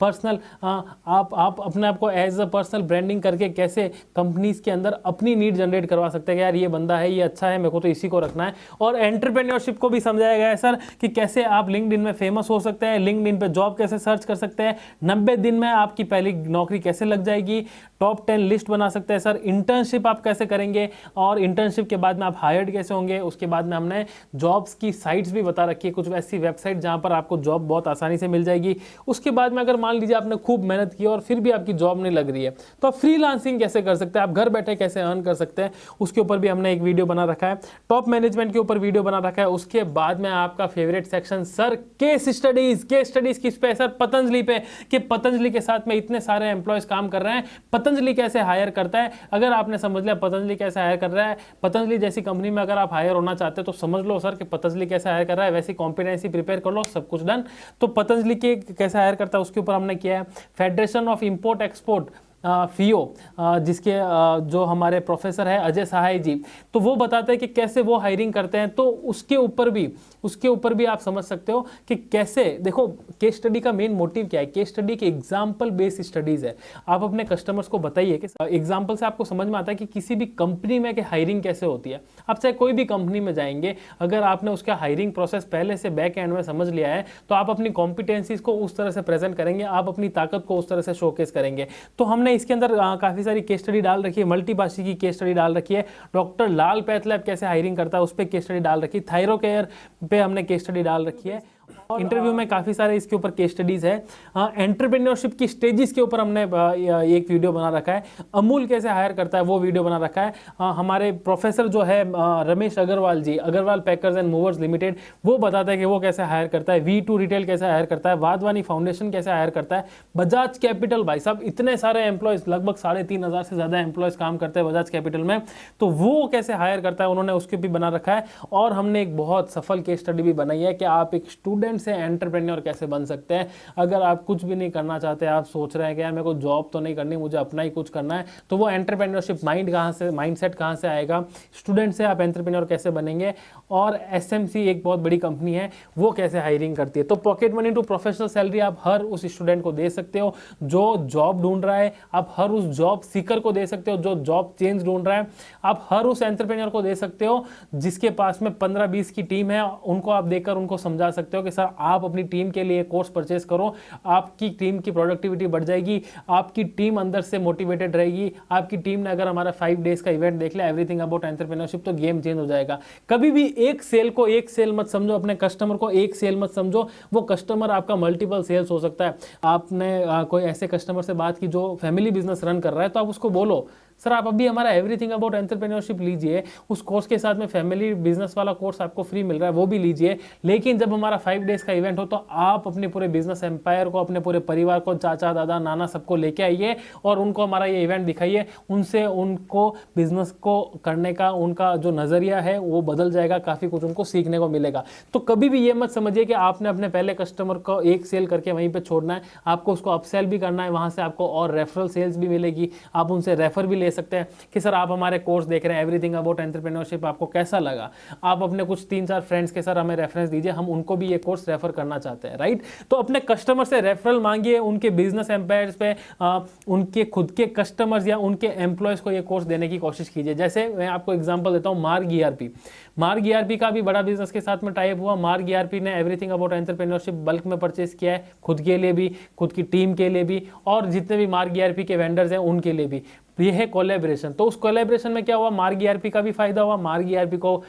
A: पर्सनल आप अपने आप को एज अ पर्सनल ब्रांडिंग करके कैसे कंपनीज के अंदर अपनी नीड जनरेट करवा सकते हैं कि यार ये बंदा है, ये अच्छा है, मेरे को तो इसी को रखना है। और एंटरप्रेन्योरशिप को भी समझाया गया है सर कि कैसे आप लिंक्डइन में फेमस हो सकते हैं, लिंक्डइन पे जॉब कैसे सर्च कर सकते हैं, 90 दिन में आपकी पहली नौकरी कैसे लग जाएगी, टॉप 10 लिस्ट बना सकते हैं सर, इंटर्नशिप आप कैसे करेंगे और इंटर्नशिप के बाद में आप हायर्ड कैसे होंगे। उसके बाद में हमने जॉब्स की साइट्स भी बता रखी है, कुछ ऐसी वेबसाइट जहां पर आपको जॉब बहुत आसानी से मिल जाएगी। उसके बाद में अगर मान लीजिए आपने खूब मेहनत की और फिर भी आपकी जॉब नहीं लग रही है, तो आप फ्रीलांसिंग कैसे कर सकते हैं, आप घर बैठे कैसे अर्न कर सकते हैं, उसके ऊपर भी हमने एक वीडियो बना रखा है। टॉप मैनेजमेंट के ऊपर वीडियो बना रखा है। उसके बाद में आपका favourite section sir case studies किस पे सर, पतंजलि पे, कि पतंजलि के साथ में इतने सारे एम्प्लॉयज काम कर रहे हैं, पतंजलि कैसे हायर करता है। अगर आपने समझ लिया पतंजलि कैसे हायर कर रहा है, पतंजलि जैसी कंपनी में अगर आप हायर होना चाहते हैं तो समझ लो सर कि पतंजलि कैसे हायर कर रहा है, वैसी कॉम्पिटेंसी प्रिपेयर कर लो, सब कुछ डन। तो पतंजलि के कैसे हायर करता है उसके ऊपर हमने किया है। फेडरेशन ऑफ इंपोर्ट एक्सपोर्ट फियो जिसके जो हमारे प्रोफेसर है अजय सहाय जी, तो वो बताते हैं कि कैसे वो हायरिंग करते हैं। तो उसके ऊपर भी आप समझ सकते हो कि कैसे, देखो केस स्टडी का मेन मोटिव क्या है, केस स्टडी की एग्जाम्पल बेस्ड स्टडीज है। आप अपने कस्टमर्स को बताइए कि एग्जाम्पल से आपको समझ में आता है कि किसी भी कंपनी में कि हायरिंग कैसे होती है। आप चाहे कोई भी कंपनी में जाएंगे, अगर आपने उसका हायरिंग प्रोसेस पहले से बैक एंड में समझ लिया है तो आप अपनी कॉम्पिटेंसीज को उस तरह से प्रेजेंट करेंगे, आप अपनी ताकत को उस तरह से शोकेस करेंगे। तो हमने इसके अंदर काफी सारी केस स्टडी डाल रखी है, मल्टीभाषी की केस स्टडी डाल रखी है, डॉक्टर लाल पैथलैब कैसे हायरिंग करता है उस पर केस स्टडी डाल रखी है, थायरोकेयर पे हमने केस स्टडी डाल रखी है। इंटरव्यू में काफी सारे इसके ऊपर केस स्टडीज है। एंटरप्रेन्योरशिप की स्टेजेस के ऊपर हमने एक वीडियो बना रखा है। अमूल कैसे हायर करता है वो वीडियो बना रखा है। हमारे प्रोफेसर जो है Ramesh Agarwal ji, Agarwal packers and movers limited, वो बताता है कि वो कैसे हायर करता है। V2 रिटेल कैसे हायर करता है, वाधवानी फाउंडेशन कैसे हायर करता है, बजाज कैपिटल, भाई साहब इतने सारे एम्प्लॉयज, लगभग 3,500 से ज्यादा एम्प्लॉयज काम करते हैं बजाज कैपिटल में, तो वो कैसे हायर करता है उन्होंने उसके भी बना रखा है। और हमने एक बहुत सफल केस स्टडी भी बनाई है कि आप एक स्टूडेंट से एंटरप्रेन्योर कैसे बन सकते हैं। अगर आप कुछ भी नहीं करना चाहते, आप सोच रहे हैं कि यार मेरे को जॉब तो नहीं करनी, मुझे अपना ही कुछ करना है, तो वो एंटरप्रेन्योरशिप माइंडसेट कहाँ से आएगा, स्टूडेंट से आप एंटरप्रेन्योर कैसे बनेंगे, और SMC एक बहुत बड़ी कंपनी है वो कैसे हायरिंग करती है। तो pocket money to professional salary आप हर उस स्टूडेंट को दे सकते हो जो जॉब ढूंढ रहा है, आप हर उस जॉब सीकर को दे सकते हो जो जॉब चेंज ढूंढ रहा है, आप हर उस एंटरप्रेन्योर को दे सकते हो जिसके पास में 15-20 की टीम है, उनको आप देकर उनको समझा सकते हो कि सर आप अपनी टीम के लिए कोर्स परचेस करो, आपकी टीम की प्रोडक्टिविटी बढ़ जाएगी, आपकी टीम अंदर से मोटिवेटेड रहेगी, आपकी टीम ने अगर हमारा 5 डेज का इवेंट देख लिया एवरीथिंग अबाउट एंटरप्रेन्योरशिप, तो गेम चेंज हो जाएगा। कभी भी एक सेल मत समझो, अपने कस्टमर को एक सेल मत समझो, वो कस्टमर आपका मल्टीपल सेल्स हो सकता है। आपने कोई ऐसे कस्टमर से बात की जो फैमिली बिजनेस रन कर रहा है, तो आप उसको बोलो सर आप अभी हमारा एवरीथिंग अबाउट एंटरप्रेन्योरशिप लीजिए, उस कोर्स के साथ में फैमिली बिजनेस वाला कोर्स आपको फ्री मिल रहा है वो भी लीजिए, लेकिन जब हमारा 5 डेज का इवेंट हो तो आप अपने पूरे बिजनेस एम्पायर को, अपने पूरे परिवार को, चाचा दादा नाना सबको लेके आइए और उनको हमारा ये इवेंट दिखाइए। उनसे उनको बिजनेस को करने का उनका जो नजरिया है वो बदल जाएगा, काफी कुछ उनको सीखने को मिलेगा। तो कभी भी ये मत समझिए कि आपने अपने पहले कस्टमर को एक सेल करके वहीं पे छोड़ना है, आपको उसको अपसेल भी करना है, वहां से आपको और रेफरल सेल्स भी मिलेगी, आप उनसे रेफर भी ले सकते हैं कि सर आप हमारे कोर्स देख रहे हैं एवरीथिंग अबाउट एंटरप्रेन्योरशिप, आपको कैसा लगा, आप अपने कुछ 3-4 फ्रेंड्स के सर हमें रेफरेंस दीजिए, हम उनको भी ये कोर्स रेफर करना चाहते हैं, राइट। तो अपने कस्टमर से रेफरल मांगिए, उनके बिजनेस एम्पायर्स पे उनके खुद के कस्टमर्स या उनके एम्प्लॉयज को ये कोर्स देने की कोशिश कीजिए। जैसे मैं आपको एग्जांपल देता हूं, मार्ग ERP का भी बड़ा बिजनेस के साथ में टाइप हुआ। मार्ग ERP ने एवरीथिंग अबाउट एंटरप्रेन्योरशिप बल्क में परचेस किया है, खुद के लिए भी, खुद की टीम के लिए भी, और जितने भी मार्ग ERP के वेंडर्स हैं उनके लिए भी। ये है कोलैबोरेशन। तो उस कोलैबोरेशन में क्या हुआ, मार्ग ERP का भी फायदा हुआ। मार्ग ERP को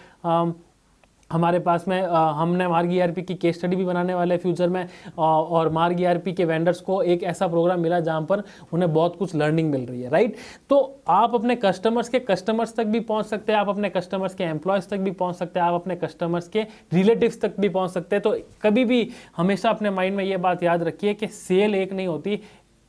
A: हमारे पास में हमने मार्ग ERP की केस स्टडी भी बनाने वाले फ्यूचर में, और मार्ग ERP के वेंडर्स को एक ऐसा प्रोग्राम मिला जहां पर उन्हें बहुत कुछ लर्निंग मिल रही है, राइट। तो आप अपने कस्टमर्स तक भी पहुंच सकते हैं, आप अपने कस्टमर्स के एम्प्लॉयज तक भी पहुंच सकते हैं, आप अपने कस्टमर्स के रिलेटिव्स तक भी पहुंच सकते हैं। तो कभी भी हमेशा अपने माइंड में ये बात याद रखिए कि सेल एक नहीं होती,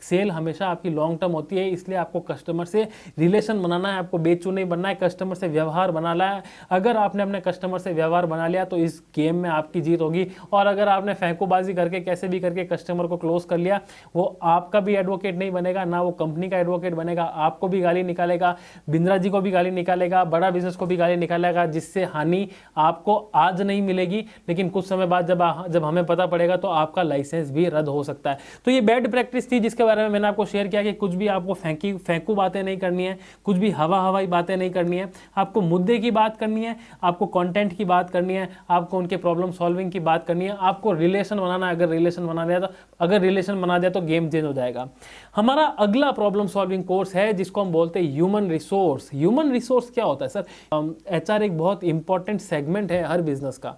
A: सेल हमेशा आपकी लॉन्ग टर्म होती है। इसलिए आपको कस्टमर से रिलेशन बनाना है, आपको बेचू नहीं बनना है, कस्टमर से व्यवहार बनाना है। अगर आपने अपने कस्टमर से व्यवहार बना लिया तो इस गेम में आपकी जीत होगी। और अगर आपने फेंकूबाजी करके कैसे भी करके कस्टमर को क्लोज कर लिया, वो आपका भी एडवोकेट नहीं बनेगा, ना वो कंपनी का एडवोकेट बनेगा, आपको भी गाली निकालेगा, बिंद्रा जी को भी गाली निकालेगा, बड़ा बिजनेस को भी गाली निकालेगा, जिससे हानि आपको आज नहीं मिलेगी, लेकिन कुछ समय बाद जब हमें पता पड़ेगा तो आपका लाइसेंस भी रद्द हो सकता है। तो ये बैड प्रैक्टिस थी जिसके बारे में मैंने आपको शेयर किया कि कुछ भी आपको फेंकू बातें नहीं करनी है, कुछ भी हवाई बातें नहीं करनी है, आपको मुद्दे की बात करनी है, आपको कंटेंट की बात करनी है, आपको उनके प्रॉब्लम सॉल्विंग की बात करनी है, आपको रिलेशन बनाना है। अगर रिलेशन बना दिया तो गेम चेंज हो जाएगा। हमारा अगला प्रॉब्लम सॉल्विंग कोर्स है जिसको हम बोलते हैं ह्यूमन रिसोर्स। ह्यूमन रिसोर्स क्या होता है सर? HR एक बहुत इंपॉर्टेंट सेगमेंट है हर बिजनेस का।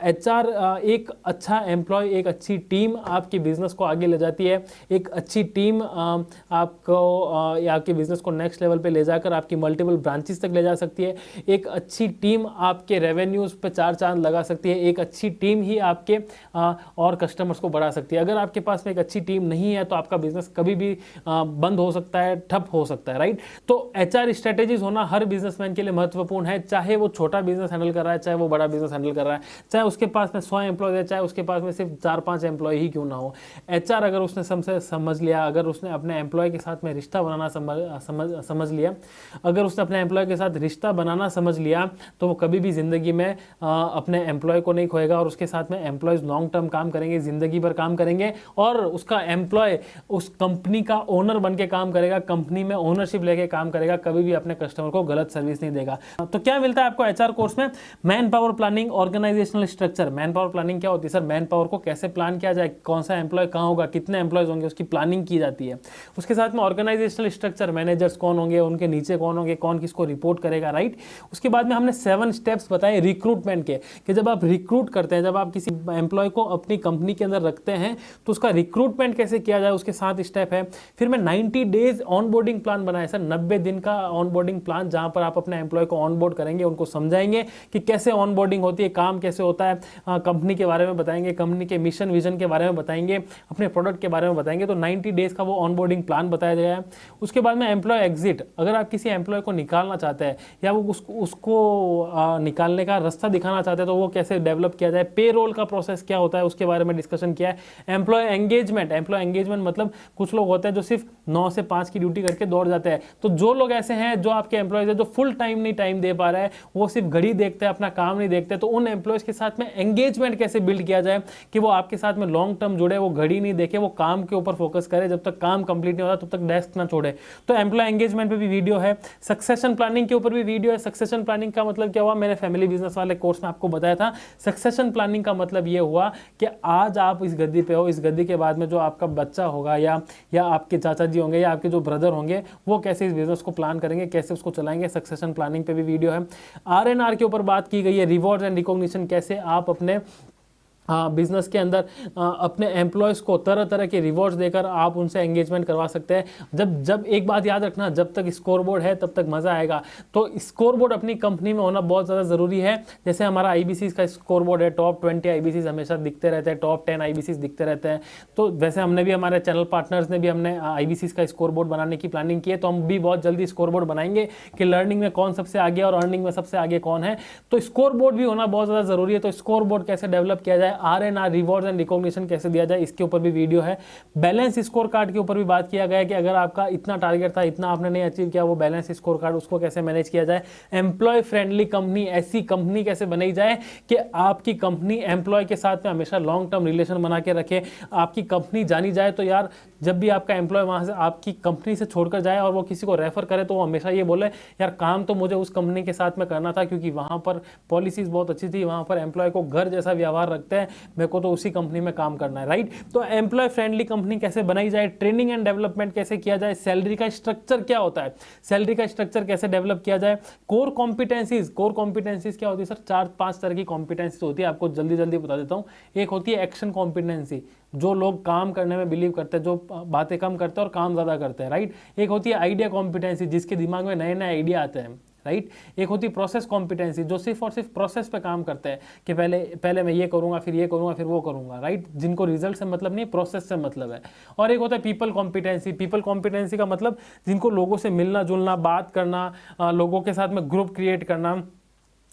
A: HR एक अच्छा एम्प्लॉय, एक अच्छी टीम आपके बिजनेस को आगे ले जाती है। एक अच्छी टीम आपको या आपके बिजनेस को नेक्स्ट लेवल पे ले जाकर आपकी मल्टीपल ब्रांचेस तक ले जा सकती है। एक अच्छी टीम आपके रेवेन्यूज पे 4 चांद लगा सकती है। एक अच्छी टीम ही आपके और कस्टमर्स को बढ़ा सकती है। अगर आपके पास में एक अच्छी टीम नहीं है तो आपका बिजनेस कभी भी बंद हो सकता है, ठप हो सकता है, राइट। तो HR स्ट्रेटेजीज होना हर बिजनेसमैन के लिए महत्वपूर्ण है, चाहे वो छोटा बिजनेस हैंडल कर रहा है, चाहे वो बड़ा बिजनेस हैंडल कर रहा है, चाहे उसके पास में 100 एम्प्लॉय है, चाहे उसके पास में सिर्फ 4-5 एम्प्लॉय ही क्यों ना हो। HR अगर उसने समझ लिया, अगर उसने अपने एम्प्लॉय के साथ में रिश्ता बनाना समझ लिया, अगर उसने अपने एम्प्लॉय के साथ रिश्ता बनाना समझ लिया, तो वो कभी भी ज़िंदगी में अपने एम्प्लॉय को नहीं खोएगा और उसके साथ में एम्प्लॉयज़ लॉन्ग टर्म काम करेंगे, ज़िंदगी भर काम करेंगे और उसका एम्प्लॉय उस कंपनी का ओनर बन के काम करेगा, कंपनी में ओनरशिप लेके काम करेगा, कभी भी अपने कस्टमर को गलत सर्विस नहीं देगा। तो क्या मिलता है आपको एचआर कोर्स में? Man power planning, organisational structure. Man power planning क्या होती है सर? मैन पावर को कैसे प्लान किया जाए, कौन सा एम्प्लॉय कहाँ होगा, कितने एम्प्लॉयज होंगे, उसकी प्लानिंग की जाती है। उसके साथ में ऑर्गेनाइजेशनल स्ट्रक्चर, मैनेजर्स कौन होंगे, उनके नीचे कौन होंगे, कौन किसको रिपोर्ट करेगा, राइट। उसके बाद में हमने 7 स्टेप्स बताए रिक्रूटमेंट के, कि जब आप रिक्रूट करते हैं, जब आप किसी एम्प्लॉय को अपनी कंपनी के अंदर रखते हैं तो उसका रिक्रूटमेंट कैसे किया जाए, उसके 7 स्टेप है। फिर मैं 90 डेज ऑनबोर्डिंग प्लान बनाया सर, 90 दिन का ऑनबोर्डिंग प्लान, जहां पर आप अपने एम्प्लॉय को ऑनबोर्ड करेंगे, उनको समझाएंगे कि कैसे ऑनबोर्डिंग होती है, काम कैसे होता है, कंपनी के बारे में बताएंगे, कंपनी के मिशन विजन के बारे में बताएंगे, अपने प्रोडक्ट के बारे में बताएंगे। तो 90 डेज का वो ऑनबोर्डिंग प्लान बताया गया है। उसके बाद में एम्प्लॉय एग्जिट, अगर आप किसी एम्प्लॉय को निकालना चाहते हैं या वो उसको निकालने का रास्ता दिखाना चाहते हैं तो वो कैसे डेवलप किया जाए, पे रोल का प्रोसेस क्या होता है, उसके बारे में डिस्कशन किया है। एम्प्लॉय एंगेजमेंट, एम्प्लॉय एंगेजमेंट मतलब कुछ लोग होते हैं जो सिर्फ 9 से 5 की ड्यूटी करके दौड़ जाते हैं। तो जो लोग ऐसे हैं, जो आपके एम्प्लॉयज है, जो फुल टाइम नहीं टाइम दे पा रहे हैं, वो सिर्फ घड़ी देखते हैं, अपना काम नहीं देखते, तो उन एम्प्लॉयज के साथ में एंगेजमेंट कैसे बिल्ड किया जाए कि वो आपके साथ में लॉन्ग टर्म जुड़े, वो घड़ी नहीं देखे, वो काम के ऊपर फोकस करे, जब तक काम कंप्लीट नहीं होता तब तक डेस्क ना छोड़े। तो एम्प्लॉय एंगेजमेंट पे भी वीडियो है। सक्सेशन प्लानिंग के ऊपर भी वीडियो है। सक्सेशन प्लानिंग का मतलब क्या हुआ, मैंने फैमिली बिजनेस वाले कोर्स में आपको बताया था। सक्सेशन प्लानिंग का मतलब ये हुआ कि आज आप इस गद्दी पे हो, इस गद्दी के बाद में जो आपका बच्चा होगा या आपके चाचा जी होंगे या आपके जो ब्रदर होंगे, वो कैसे इस बिजनेस को प्लान करेंगे, कैसे उसको चलाएंगे। सक्सेशन प्लानिंग पे भी वीडियो है। आरएनआर के ऊपर बात की गई है, रिवॉर्ड एंड रिकॉग्निशन, कैसे आप अपने बिजनेस के अंदर अपने एम्प्लॉयज़ को तरह तरह के रिवॉर्ड्स देकर आप उनसे एंगेजमेंट करवा सकते हैं। जब एक बात याद रखना, जब तक स्कोर बोर्ड है तब तक मज़ा आएगा। तो स्कोर बोर्ड अपनी कंपनी में होना बहुत ज़्यादा ज़रूरी है। जैसे हमारा आईबीसीज का स्कोर बोर्ड है, टॉप 20 आईबीसीज हमेशा दिखते रहते हैं, टॉप 10 आईबीसीज दिखते रहते हैं। तो वैसे हमने भी, हमारे चैनल पार्टनर्स ने भी, हमने आईबीसीज का स्कोर बोर्ड बनाने की प्लानिंग की है। तो हम भी बहुत जल्दी स्कोर बोर्ड बनाएंगे कि लर्निंग में कौन सबसे आगे और अर्निंग में सबसे आगे कौन है। तो स्कोर बोर्ड भी होना बहुत ज़्यादा ज़रूरी है। तो स्कोर बोर्ड कैसे डेवलप किया जाए, आरएनआर रिवॉर्ड एंड रिकॉग्निशन कैसे दिया जाए, इसके ऊपर भी वीडियो है। बैलेंस स्कोर कार्ड के ऊपर भी बात किया गया है कि अगर आपका इतना टारगेट था, इतना आपने नहीं अचीव किया, वो बैलेंस स्कोर कार्ड, उसको कैसे मैनेज किया जाए। एम्प्लॉय फ्रेंडली कंपनी, ऐसी कंपनी कैसे बनाई जाए कि आपकी कंपनी एम्प्लॉय के साथ में हमेशा लॉन्ग टर्म रिलेशन बना के रखे, आपकी कंपनी जानी जाए। तो यार जब भी आपका एम्प्लॉय वहां से आपकी कंपनी से छोड़कर जाए और वो किसी को रेफर करे तो वो हमेशा ये बोले, यार काम तो मुझे उस कंपनी के साथ में करना था, क्योंकि वहां पर पॉलिसीज बहुत अच्छी थी, वहां पर एम्प्लॉय को घर जैसा व्यवहार रखते हैं, मेरे को तो उसी कंपनी में काम करना है, राइट। तो एम्प्लॉय फ्रेंडली कंपनी कैसे बनाई जाए, ट्रेनिंग एंड डेवलपमेंट कैसे किया जाए, सैलरी का स्ट्रक्चर क्या होता है, सैलरी का स्ट्रक्चर कैसे डेवलप किया जाए। कोर कॉम्पिटेंसीज क्या होती है सर? 4-5 तरह की कॉम्पिटेंसीज होती है, आपको जल्दी जल्दी बता देता हूँ। एक होती है एक्शन कॉम्पिटेंसी, जो लोग काम करने में बिलीव करते हैं, जो बातें कम करते हैं और काम ज़्यादा करते हैं, राइट। एक होती है आइडिया कॉम्पिटेंसी, जिसके दिमाग में नए नए आइडिया आते हैं, राइट। एक होती है प्रोसेस कॉम्पिटेंसी, जो सिर्फ और सिर्फ प्रोसेस पे काम करते हैं कि पहले मैं ये करूंगा, फिर ये करूंगा, फिर वो करूंगा, राइट। जिनको रिजल्ट से मतलब नहीं, प्रोसेस से मतलब है। और एक होता है पीपल कॉम्पिटेंसी। पीपल कॉम्पिटेंसी का मतलब जिनको लोगों से मिलना जुलना, बात करना, लोगों के साथ में ग्रुप क्रिएट करना,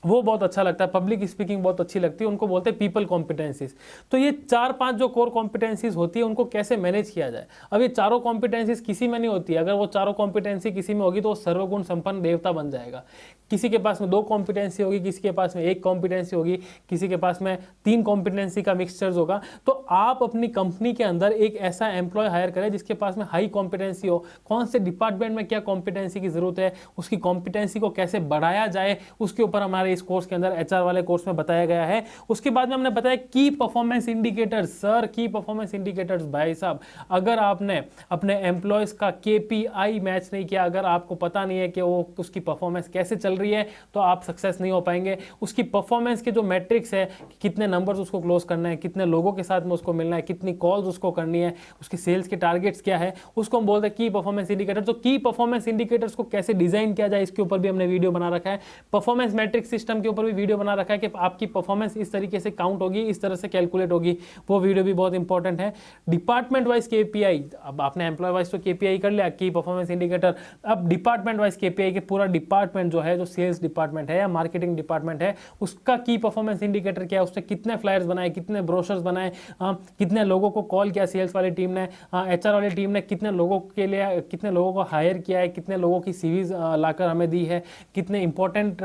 A: वो बहुत अच्छा लगता है। पब्लिक स्पीकिंग बहुत अच्छी लगती है, उनको बोलते हैं पीपल कॉम्पिटेंसीज। तो ये 4-5 जो कोर कॉम्पिटेंसीज होती है, उनको कैसे मैनेज किया जाए। अब ये चारों कॉम्पिटेंसीज किसी में नहीं होती है, अगर वो चारों कॉम्पिटेंसी किसी में होगी तो वो सर्वगुण संपन्न देवता बन जाएगा। किसी के पास में 2 कॉम्पिटेंसी होगी, किसी के पास में 1 कॉम्पिटेंसी होगी, किसी के पास में 3 कॉम्पिटेंसी का मिक्सचर्स होगा। तो आप अपनी कंपनी के अंदर एक ऐसा एम्प्लॉय हायर करें जिसके पास में हाई कॉम्पिटेंसी हो, कौन से डिपार्टमेंट में क्या कॉम्पिटेंसी की जरूरत है, उसकी कॉम्पिटेंसी को कैसे बढ़ाया जाए, उसके ऊपर हमारे इस कोर्स के अंदर, एचआर वाले कोर्स में बताया गया है। उसके बाद में हमने बताया की परफॉर्मेंस इंडिकेटर्स। सर की परफॉर्मेंस इंडिकेटर्स, भाई साहब, अगर आपने अपने एम्प्लॉयज का केपीआई मैच नहीं किया, अगर आपको पता नहीं है कि वो उसकी परफॉर्मेंस कैसे चल रही है, तो आप सक्सेस नहीं हो पाएंगे। उसकी परफॉर्मेंस के जो मैट्रिक्स है, कितने नंबर्स उसको क्लोज करना है, कितने लोगों के साथ में उसको मिलना है, कितनी कॉल्स उसको करनी है, उसकी सेल्स के टारगेट्स क्या है, उसको हम बोलते हैं की परफॉर्मेंस इंडिकेटर। तो की परफॉर्मेंस इंडिकेटर्स को कैसे डिजाइन किया जाए, इसके ऊपर भी हमने वीडियो बना रखा है। परफॉर्मेंस मैट्रिक्स सिस्टम के ऊपर भी वीडियो बना रखा है कि आपकी परफॉर्मेंस इस तरीके से काउंट होगी, इस तरह से कैलकुलेट होगी, वो वीडियो भी बहुत इंपॉर्टेंट है। डिपार्टमेंट वाइज केपीआई, अब आपने एम्प्लॉय वाइज तो केपीआई कर लिया, की परफॉर्मेंस इंडिकेटर, अब डिपार्टमेंट वाइज केपीआई के पूरा डिपार्टमेंट जो है, जो सेल्स डिपार्टमेंट है या मार्केटिंग डिपार्टमेंट है, उसका की परफॉर्मेंस इंडिकेटर क्या है, उसने कितने फ्लायर्स बनाए, कितने ब्रोशर्स बनाए, कितने लोगों को कॉल किया सेल्स वाली टीम ने, एचआर वाली टीम ने कितने लोगों के लिए, कितने लोगों को हायर किया है, कितने लोगों की सीवीज लाकर हमें दी है, कितने इंपॉर्टेंट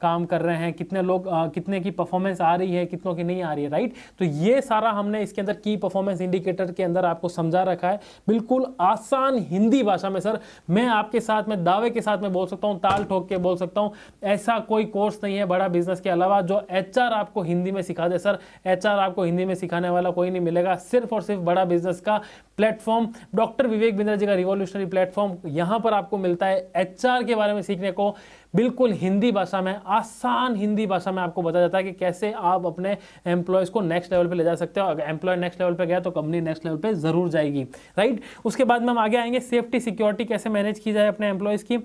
A: काम कर रहे हैं, कितने लोग, कितने की परफॉर्मेंस आ रही है, कितनों की नहीं आ रही है, राइट। तो ये सारा हमने इसके अंदर की परफॉर्मेंस इंडिकेटर के अंदर आपको समझा रखा है, बिल्कुल आसान हिंदी भाषा में। सर मैं आपके साथ में दावे के साथ में बोल सकता हूं, ताल ठोक के बोल सकता हूं, ऐसा कोई कोर्स नहीं है बड़ा बिजनेस के अलावा जो एचआर आपको हिंदी में सिखा दे। सर एचआर आपको हिंदी में सिखाने वाला कोई नहीं मिलेगा, सिर्फ और सिर्फ बड़ा बिजनेस का प्लेटफॉर्म डॉक्टर विवेक बिंद्रा जी का रिवॉल्यूशनरी प्लेटफॉर्म, यहां पर आपको मिलता है एचआर के बारे में सीखने को, बिल्कुल हिंदी भाषा में, आसान हिंदी भाषा में आपको बताया जाता है कि कैसे आप अपने एम्प्लॉयज को नेक्स्ट लेवल पे ले जा सकते हो। अगर एम्प्लॉय नेक्स्ट लेवल पे गया तो कंपनी नेक्स्ट लेवल पे जरूर जाएगी, राइट। उसके बाद में हम आगे आएंगे, सेफ्टी सिक्योरिटी कैसे मैनेज की जाए अपने एम्प्लॉयज की,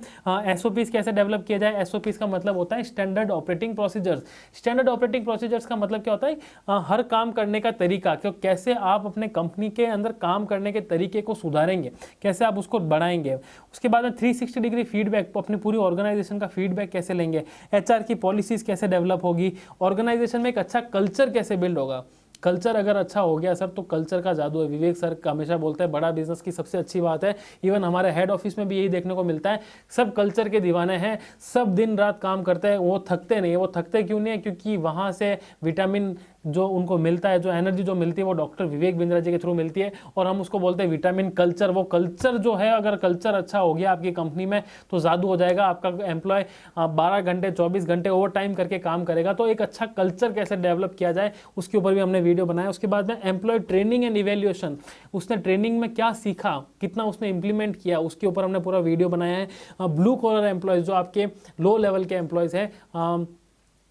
A: एसओपीज कैसे डेवलप किया जाए। एसओपीज का मतलब होता है standard operating procedures. Standard operating procedures का मतलब क्या होता है, हर काम करने का तरीका, क्यों कैसे आप अपने कंपनी के अंदर काम करने के तरीके को सुधारेंगे, कैसे आप उसको बढ़ाएंगे। उसके बाद में 360 डिग्री फीडबैक, अपनी पूरी ऑर्गेनाइजेशन का फीडबैक कैसे लेंगे, एचआर की पॉलिसीज कैसे डेवलप होगी, ऑर्गेनाइजेशन में एक अच्छा कल्चर कैसे बिल्ड होगा। कल्चर अगर अच्छा हो गया सर तो कल्चर का जादू है। विवेक सर हमेशा बोलते हैं बड़ा बिजनेस की सबसे अच्छी बात है, इवन हमारे हेड ऑफिस में भी यही देखने को मिलता है, सब कल्चर के दीवाने हैं, सब दिन रात काम करते हैं, वो थकते नहीं है। वो थकते क्यों नहीं है, क्योंकि वहाँ से विटामिन जो उनको मिलता है, जो एनर्जी जो मिलती है वो डॉक्टर विवेक बिंद्रा जी के थ्रू मिलती है, और हम उसको बोलते हैं विटामिन कल्चर। वो कल्चर जो है, अगर कल्चर अच्छा हो गया आपकी कंपनी में तो जादू हो जाएगा। आपका एम्प्लॉय 12 घंटे 24 घंटे ओवर टाइम करके काम करेगा। तो एक अच्छा कल्चर कैसे डेवलप किया जाए उसके ऊपर भी हमने वीडियो बनाया। उसके बाद में एम्प्लॉय ट्रेनिंग एंड इवेल्युएशन, उसने ट्रेनिंग में क्या सीखा, कितना उसने इंप्लीमेंट किया, उसके ऊपर हमने पूरा वीडियो बनाया है। ब्लू कॉलर एम्प्लॉयज, जो आपके लो लेवल के एम्प्लॉयज हैं,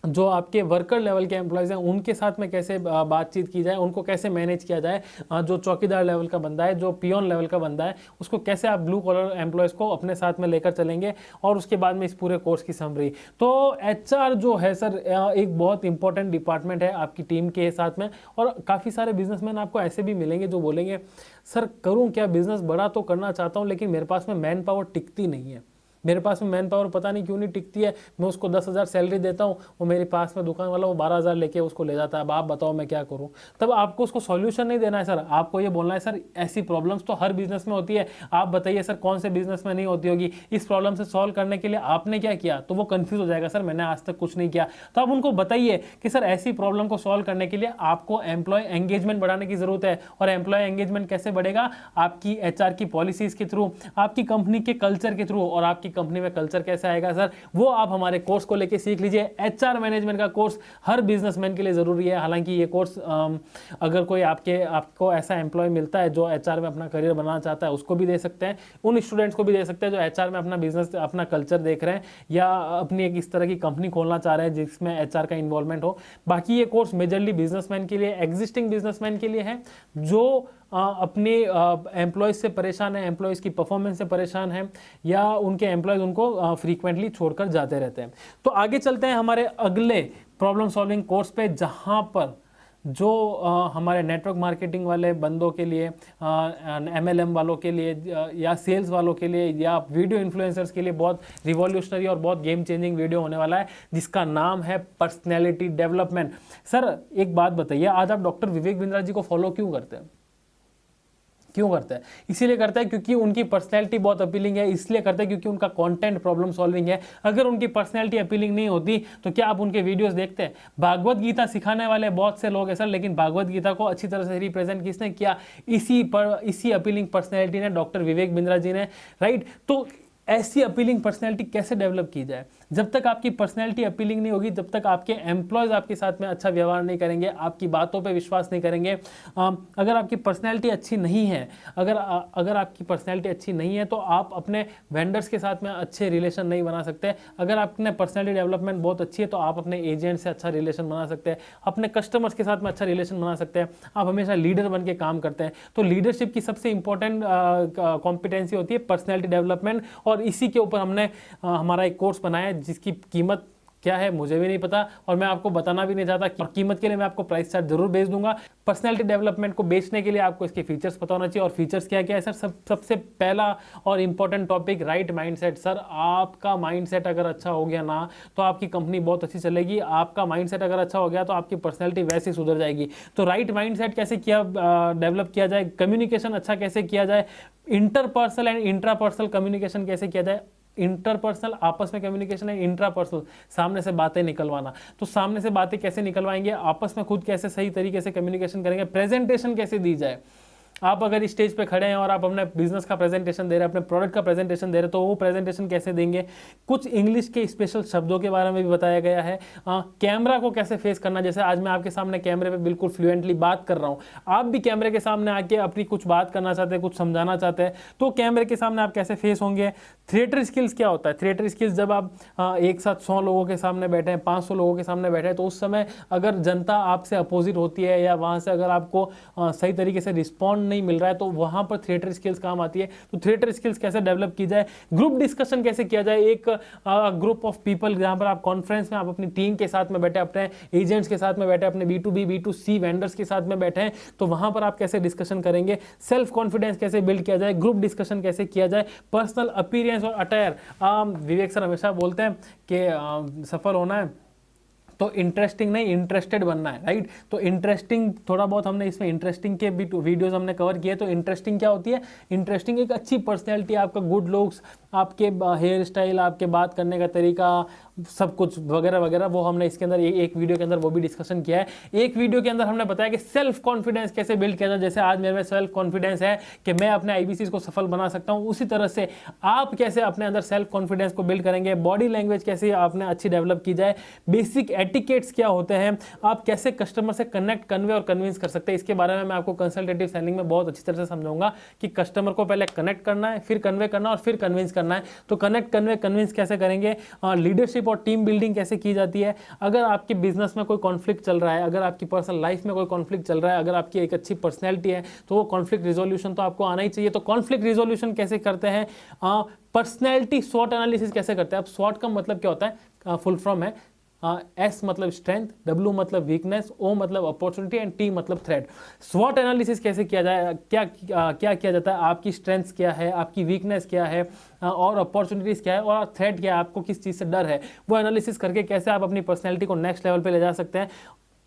A: जो आपके वर्कर लेवल के एम्प्लॉयज़ हैं, उनके साथ में कैसे बातचीत की जाए, उनको कैसे मैनेज किया जाए। जो चौकीदार लेवल का बंदा है, जो पियोन लेवल का बंदा है, उसको कैसे आप ब्लू कॉलर एम्प्लॉयज़ को अपने साथ में लेकर चलेंगे। और उसके बाद में इस पूरे कोर्स की समरी। तो एचआर जो है सर एक बहुत इंपॉर्टेंट डिपार्टमेंट है आपकी टीम के साथ में। और काफ़ी सारे बिजनेसमैन आपको ऐसे भी मिलेंगे जो बोलेंगे सर करूँ क्या, बिजनेस बड़ा तो करना चाहता हूँ लेकिन मेरे पास में मैन पावर टिकती नहीं है, मेरे पास में मैन पावर पता नहीं क्यों नहीं टिकती है। मैं उसको 10,000 सैलरी देता हूँ, वो मेरे पास में दुकान वाला वो 12,000 लेके उसको ले जाता है। अब आप बताओ मैं क्या करूँ। तब आपको उसको सॉल्यूशन नहीं देना है सर, आपको ये बोलना है सर ऐसी प्रॉब्लम्स तो हर बिजनेस में होती है, आप बताइए सर कौन से बिजनेस में नहीं होती होगी। इस प्रॉब्लम से सॉल्व करने के लिए आपने क्या किया, तो वो कंफ्यूज हो जाएगा सर मैंने आज तक कुछ नहीं किया। तो आप उनको बताइए कि सर ऐसी प्रॉब्लम को सॉल्व करने के लिए आपको एम्प्लॉय एंगेजमेंट बढ़ाने की जरूरत है। और एम्प्लॉय एंगेजमेंट कैसे बढ़ेगा, आपकी एचआर की पॉलिसीज के थ्रू, आपकी कंपनी के कल्चर के थ्रू। और आपकी कंपनी में कल्चर कैसे आएगा सर, वो आप हमारे कोर्स को लेके सीख लीजिए। एचआर मैनेजमेंट का कोर्स हर बिजनेसमैन के लिए जरूरी है। हालांकि ये कोर्स अगर कोई आपको ऐसा एम्प्लॉय मिलता है जो एचआर में अपना करियर बनाना चाहता है उसको भी दे सकते हैं, उन स्टूडेंट्स को भी दे सकते हैं जो एचआर में अपना बिजनेस अपना कल्चर देख रहे हैं या अपनी एक इस तरह की कंपनी खोलना चाह रहे हैं जिसमें एचआर का इन्वॉल्वमेंट हो। बाकी ये कोर्स मेजरली बिजनेसमैन के लिए, एग्जिस्टिंग बिजनेसमैन के लिए है जो अपने एम्प्लॉयज़ से परेशान है, एम्प्लॉयज़ की परफॉर्मेंस से परेशान है, या उनके एम्प्लॉयज़ उनको फ्रीक्वेंटली छोड़कर जाते रहते हैं। तो आगे चलते हैं हमारे अगले प्रॉब्लम सॉल्विंग कोर्स पे, जहां पर जो हमारे नेटवर्क मार्केटिंग वाले बंदों के लिए, एमएलएम वालों के लिए, या सेल्स वालों के लिए, या वीडियो इन्फ्लुएंसर्स के लिए बहुत रिवॉल्यूशनरी और बहुत गेम चेंजिंग वीडियो होने वाला है जिसका नाम है पर्सनैलिटी डेवलपमेंट। सर एक बात बताइए, आज आप डॉक्टर विवेक बिंद्रा जी को फॉलो क्यों करते हैं? क्यों करते हैं? इसीलिए करते हैं क्योंकि उनकी पर्सनैलिटी बहुत अपीलिंग है, इसलिए करते हैं क्योंकि उनका कंटेंट प्रॉब्लम सॉल्विंग है। अगर उनकी पर्सनैलिटी अपीलिंग नहीं होती तो क्या आप उनके वीडियोस देखते हैं? भागवत गीता सिखाने वाले बहुत से लोग हैं सर, लेकिन भागवत गीता को अच्छी तरह से रिप्रेजेंट किसने किया? इसी अपीलिंग पर्सनैलिटी ने, डॉक्टर विवेक बिंद्रा जी ने, राइट। तो ऐसी अपीलिंग पर्सनैलिटी कैसे डेवलप की जाए? जब तक आपकी पर्सनैलिटी अपीलिंग नहीं होगी, जब तक आपके एम्प्लॉयज़ आपके साथ में अच्छा व्यवहार नहीं करेंगे, आपकी बातों पे विश्वास नहीं करेंगे। अगर आपकी पर्सनैलिटी अच्छी नहीं है, अगर आपकी पर्सनैलिटी अच्छी नहीं है तो आप अपने वेंडर्स के साथ में अच्छे रिलेशन नहीं बना सकते। अगर आपने पर्सनैलिटी डेवलपमेंट बहुत अच्छी है तो आप अपने एजेंट से अच्छा रिलेशन बना सकते हैं, अपने कस्टमर्स के साथ में अच्छा रिलेशन बना सकते हैं, आप हमेशा लीडर बन के काम करते हैं। तो लीडरशिप की सबसे इंपॉर्टेंट कॉम्पिटेंसी होती है पर्सनैलिटी डेवलपमेंट। और इसी के ऊपर हमने हमारा एक कोर्स बनाया है जिसकी कीमत क्या है मुझे भी नहीं पता, और मैं आपको बताना भी नहीं चाहता। कीमत के लिए मैं आपको प्राइस चार्ट जरूर भेज दूंगा। पर्सनैलिटी डेवलपमेंट को बेचने के लिए आपको इसके फीचर्स पता होना चाहिए। और फीचर्स क्या क्या है सर? सबसे पहला और important topic, right mindset. Sir आपका माइंडसेट अगर अच्छा हो गया ना तो आपकी कंपनी बहुत अच्छी चलेगी। आपका माइंडसेट अगर अच्छा हो गया तो आपकी पर्सनैलिटी वैसे ही सुधर जाएगी। तो राइट माइंडसेट कैसे किया डेवलप किया जाए, कम्युनिकेशन अच्छा कैसे किया जाए, इंटरपर्सनल एंड इंट्रापर्सनल कम्युनिकेशन कैसे किया जाए। इंटरपर्सनल आपस में कम्युनिकेशन है, इंट्रापर्सनल सामने से बातें निकलवाना। तो सामने से बातें कैसे निकलवाएंगे, आपस में खुद कैसे सही तरीके से कम्युनिकेशन करेंगे, प्रेजेंटेशन कैसे दी जाए। आप अगर स्टेज पे खड़े हैं और आप अपने बिजनेस का प्रेजेंटेशन दे रहे हैं, अपने प्रोडक्ट का प्रेजेंटेशन दे रहे हैं, तो वो प्रेजेंटेशन कैसे देंगे। कुछ इंग्लिश के स्पेशल शब्दों के बारे में भी बताया गया है। कैमरा को कैसे फेस करना, जैसे आज मैं आपके सामने कैमरे पे बिल्कुल फ्लुएंटली बात कर रहा हूँ, आप भी कैमरे के सामने आके अपनी कुछ बात करना चाहते हैं, कुछ समझाना चाहते हैं, तो कैमरे के सामने आप कैसे फेस होंगे। थिएटर स्किल्स क्या होता है? थिएटर स्किल्स जब आप एक साथ 100 लोगों के सामने बैठे हैं, 500 लोगों के सामने बैठे हैं, तो उस समय अगर जनता आपसे अपोजिट होती है या वहाँ से अगर आपको सही तरीके से रिस्पॉन्ड नहीं मिल रहा है, तो वहाँ पर थिएटर स्किल्स काम आती है। तो थिएटर स्किल्स कैसे डेवलप की जाए, ग्रुप डिस्कशन कैसे किया जाए। एक ग्रुप ऑफ पीपल जहाँ पर आप कॉन्फ्रेंस में आप अपनी टीम के साथ में बैठे, अपने एजेंट्स के साथ में बैठे, अपने B2B B2C वेंडर्स के साथ में बैठे हैं, तो वहाँ पर आप कैसे डिस्कशन करेंगे। सेल्फ कॉन्फिडेंस कैसे बिल्ड किया जाए, ग्रुप डिस्कशन कैसे किया जाए, पर्सनल अपीयरेंस और अटायर। विवेक सर हमेशा बोलते हैं कि सफल होना है तो इंटरेस्टिंग नहीं, इंटरेस्टेड बनना है, राइट। तो इंटरेस्टिंग थोड़ा बहुत हमने इसमें इंटरेस्टिंग के भी वीडियोस हमने कवर किए। तो इंटरेस्टिंग क्या होती है? इंटरेस्टिंग एक अच्छी पर्सनैलिटी, आपका गुड लुक्स, आपके हेयर स्टाइल, आपके बात करने का तरीका, सब कुछ वगैरह वगैरह, वो हमने इसके अंदर एक वीडियो के अंदर वो भी डिस्कशन किया है। एक वीडियो के अंदर हमने बताया कि सेल्फ कॉन्फिडेंस कैसे बिल्ड किया जाए। जैसे आज मेरे में सेल्फ कॉन्फिडेंस है कि मैं अपने IBCs को सफल बना सकता हूँ, उसी तरह से आप कैसे अपने अंदर सेल्फ कॉन्फिडेंस को बिल्ड करेंगे। बॉडी लैंग्वेज कैसे आपने अच्छी डेवलप की जाए, बेसिक एटिकेट्स क्या होते हैं, आप कैसे कस्टमर से कनेक्ट, कन्वे और कन्विंस कर सकते हैं। इसके बारे में मैं आपको कंसल्टेटिव सेलिंग में बहुत अच्छी तरह से समझाऊंगा कि कस्टमर को पहले कनेक्ट करना है, फिर कन्वे करना और फिर कन्विंस करना है। तो कनेक्ट, कन्वे, कन्विंस कैसे करेंगे, लीडरशिप और टीम बिल्डिंग कैसे की जाती है। अगर आपके बिजनेस में कोई कॉन्फ्लिक्ट चल रहा है, अगर आपकी पर्सनल लाइफ में कोई कॉन्फ्लिक्ट चल रहा है, अगर आपकी एक अच्छी पर्सनैलिटी है, तो वो कॉन्फ्लिक्ट रिजोल्यूशन तो आपको आना ही चाहिए। तो कॉन्फ्लिक्ट रिजोल्यूशन कैसे करते हैं, पर्सनैलिटी स्वॉट एनालिसिस कैसे करते हैं। अब स्वॉट का मतलब क्या होता है, फुल फॉर्म है S मतलब स्ट्रेंथ, W मतलब वीकनेस, O मतलब अपॉर्चुनिटी एंड T मतलब थ्रेट। स्वॉट एनालिसिस कैसे किया जाए, क्या किया जाता है, आपकी स्ट्रेंथ्स क्या है, आपकी वीकनेस क्या है, और अपॉर्चुनिटीज़ क्या है, और थ्रेट क्या है, आपको किस चीज़ से डर है, वो एनालिसिस करके कैसे आप अपनी पर्सनैलिटी को नेक्स्ट लेवल पे ले जा सकते हैं।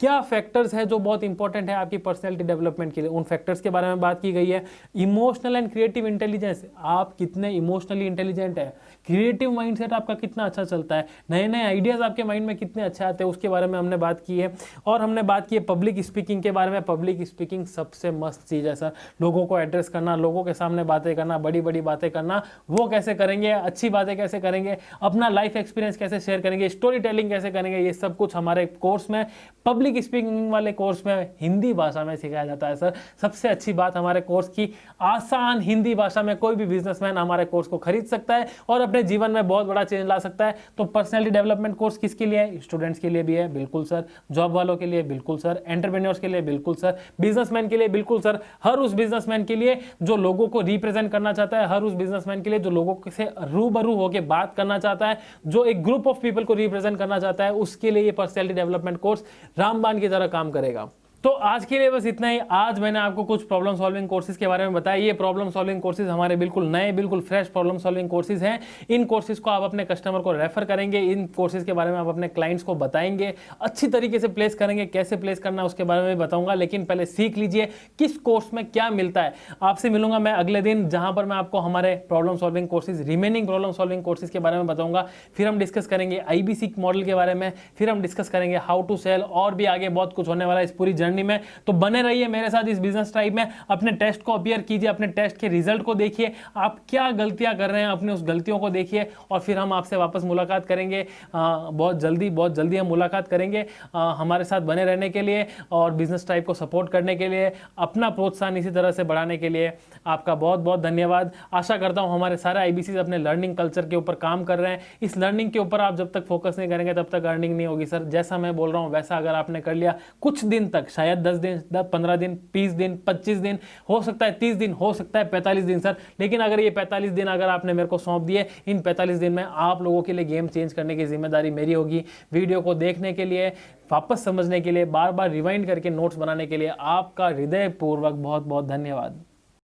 A: क्या फैक्टर्स है जो बहुत इंपॉर्टेंट है आपकी पर्सनैलिटी डेवलपमेंट के लिए, उन फैक्टर्स के बारे में बात की गई है। इमोशनल एंड क्रिएटिव इंटेलिजेंस, आप कितने इमोशनली इंटेलिजेंट है, क्रिएटिव माइंडसेट आपका कितना अच्छा चलता है, नए नए आइडियाज़ आपके माइंड में कितने अच्छे आते हैं, उसके बारे में हमने बात की है। और हमने बात की है पब्लिक स्पीकिंग के बारे में। पब्लिक स्पीकिंग सबसे मस्त चीज़ है सर, लोगों को एड्रेस करना, लोगों के सामने बातें करना, बड़ी बड़ी बातें करना, वो कैसे करेंगे, अच्छी बातें कैसे करेंगे, अपना लाइफ एक्सपीरियंस कैसे शेयर करेंगे, स्टोरी टेलिंग कैसे करेंगे, ये सब कुछ हमारे कोर्स में, पब्लिक स्पीकिंग वाले कोर्स में हिंदी भाषा में सिखाया जाता है सर। सबसे अच्छी बात हमारे कोर्स की, आसान हिंदी भाषा में कोई भी बिजनेसमैन हमारे कोर्स को खरीद सकता है और अपने जीवन में बहुत बड़ा चेंज ला सकता है। तो पर्सनैलिटी डेवलपमेंट कोर्स किसके लिए है? स्टूडेंट्स के लिए भी है, बिल्कुल सर। जॉब वालों के लिए बिल्कुल सर। एंटरप्रेन्योर्स के लिए बिल्कुल सर। बिजनेसमैन के लिए बिल्कुल सर। हर उस बिजनेसमैन के लिए जो लोगों को रिप्रेजेंट करना चाहता है, हर उस बिजनेसमैन के लिए जो लोगों से रूबरू होकर बात करना चाहता है, जो एक ग्रुप ऑफ पीपल को रिप्रेजेंट करना चाहता है, उसके लिए ये पर्सनैलिटी डेवलपमेंट कोर्स रामबाण की तरह काम करेगा। तो आज के लिए बस इतना ही। आज मैंने आपको कुछ प्रॉब्लम सॉल्विंग कोर्सेज के बारे में बताया। ये प्रॉब्लम सॉल्विंग कोर्सेज हमारे बिल्कुल नए, बिल्कुल फ्रेश प्रॉब्लम सॉल्विंग कोर्सेज हैं। इन कोर्सेज को आप अपने कस्टमर को रेफर करेंगे, इन कोर्सेज के बारे में आप अपने क्लाइंट्स को बताएंगे, अच्छी तरीके से प्लेस करेंगे। कैसे प्लेस करना है उसके बारे में बताऊंगा, लेकिन पहले सीख लीजिए किस कोर्स में क्या मिलता है। आपसे मिलूंगा मैं अगले दिन, जहां पर मैं आपको हमारे problem solving courses, remaining problem solving courses के बारे में बताऊंगा। फिर हम डिस्कस करेंगे IBC मॉडल के बारे में, फिर हम डिस्कस करेंगे हाउ टू सेल, और भी आगे बहुत कुछ होने वाला है इस पूरी जर्नी में। तो बने रहिए मेरे साथ इस बिजनेस ट्राइब में। अपने टेस्ट को अपीयर कीजिए, अपने टेस्ट के रिजल्ट को देखिए, आप क्या गलतियां कर रहे हैं, अपने उस गलतियों को देखिए, और फिर हम आपसे वापस मुलाकात करेंगे। बहुत जल्दी हम मुलाकात करेंगे। हमारे साथ बने रहने के लिए और बिजनेस ट्राइब को सपोर्ट करने के लिए, अपना प्रोत्साहन इसी तरह से बढ़ाने के लिए आपका बहुत बहुत धन्यवाद। आशा करता हूं हमारे सारे IBCs अपने लर्निंग कल्चर के ऊपर काम कर रहे हैं। इस लर्निंग के ऊपर आप जब तक फोकस नहीं करेंगे तब तक अर्निंग नहीं होगी सर। जैसा मैं बोल रहा हूं वैसा अगर आपने कर लिया, कुछ दिन तक, शायद 10 दिन, 15 दिन, 20 दिन, 25 दिन, हो सकता है 30 दिन, हो सकता है 45 दिन सर। लेकिन अगर ये 45 दिन अगर आपने मेरे को सौंप दिए, इन 45 दिन में आप लोगों के लिए गेम चेंज करने की जिम्मेदारी मेरी होगी। वीडियो को देखने के लिए, वापस समझने के लिए, बार बार रिवाइंड करके नोट्स बनाने के लिए आपका हृदयपूर्वक बहुत बहुत धन्यवाद।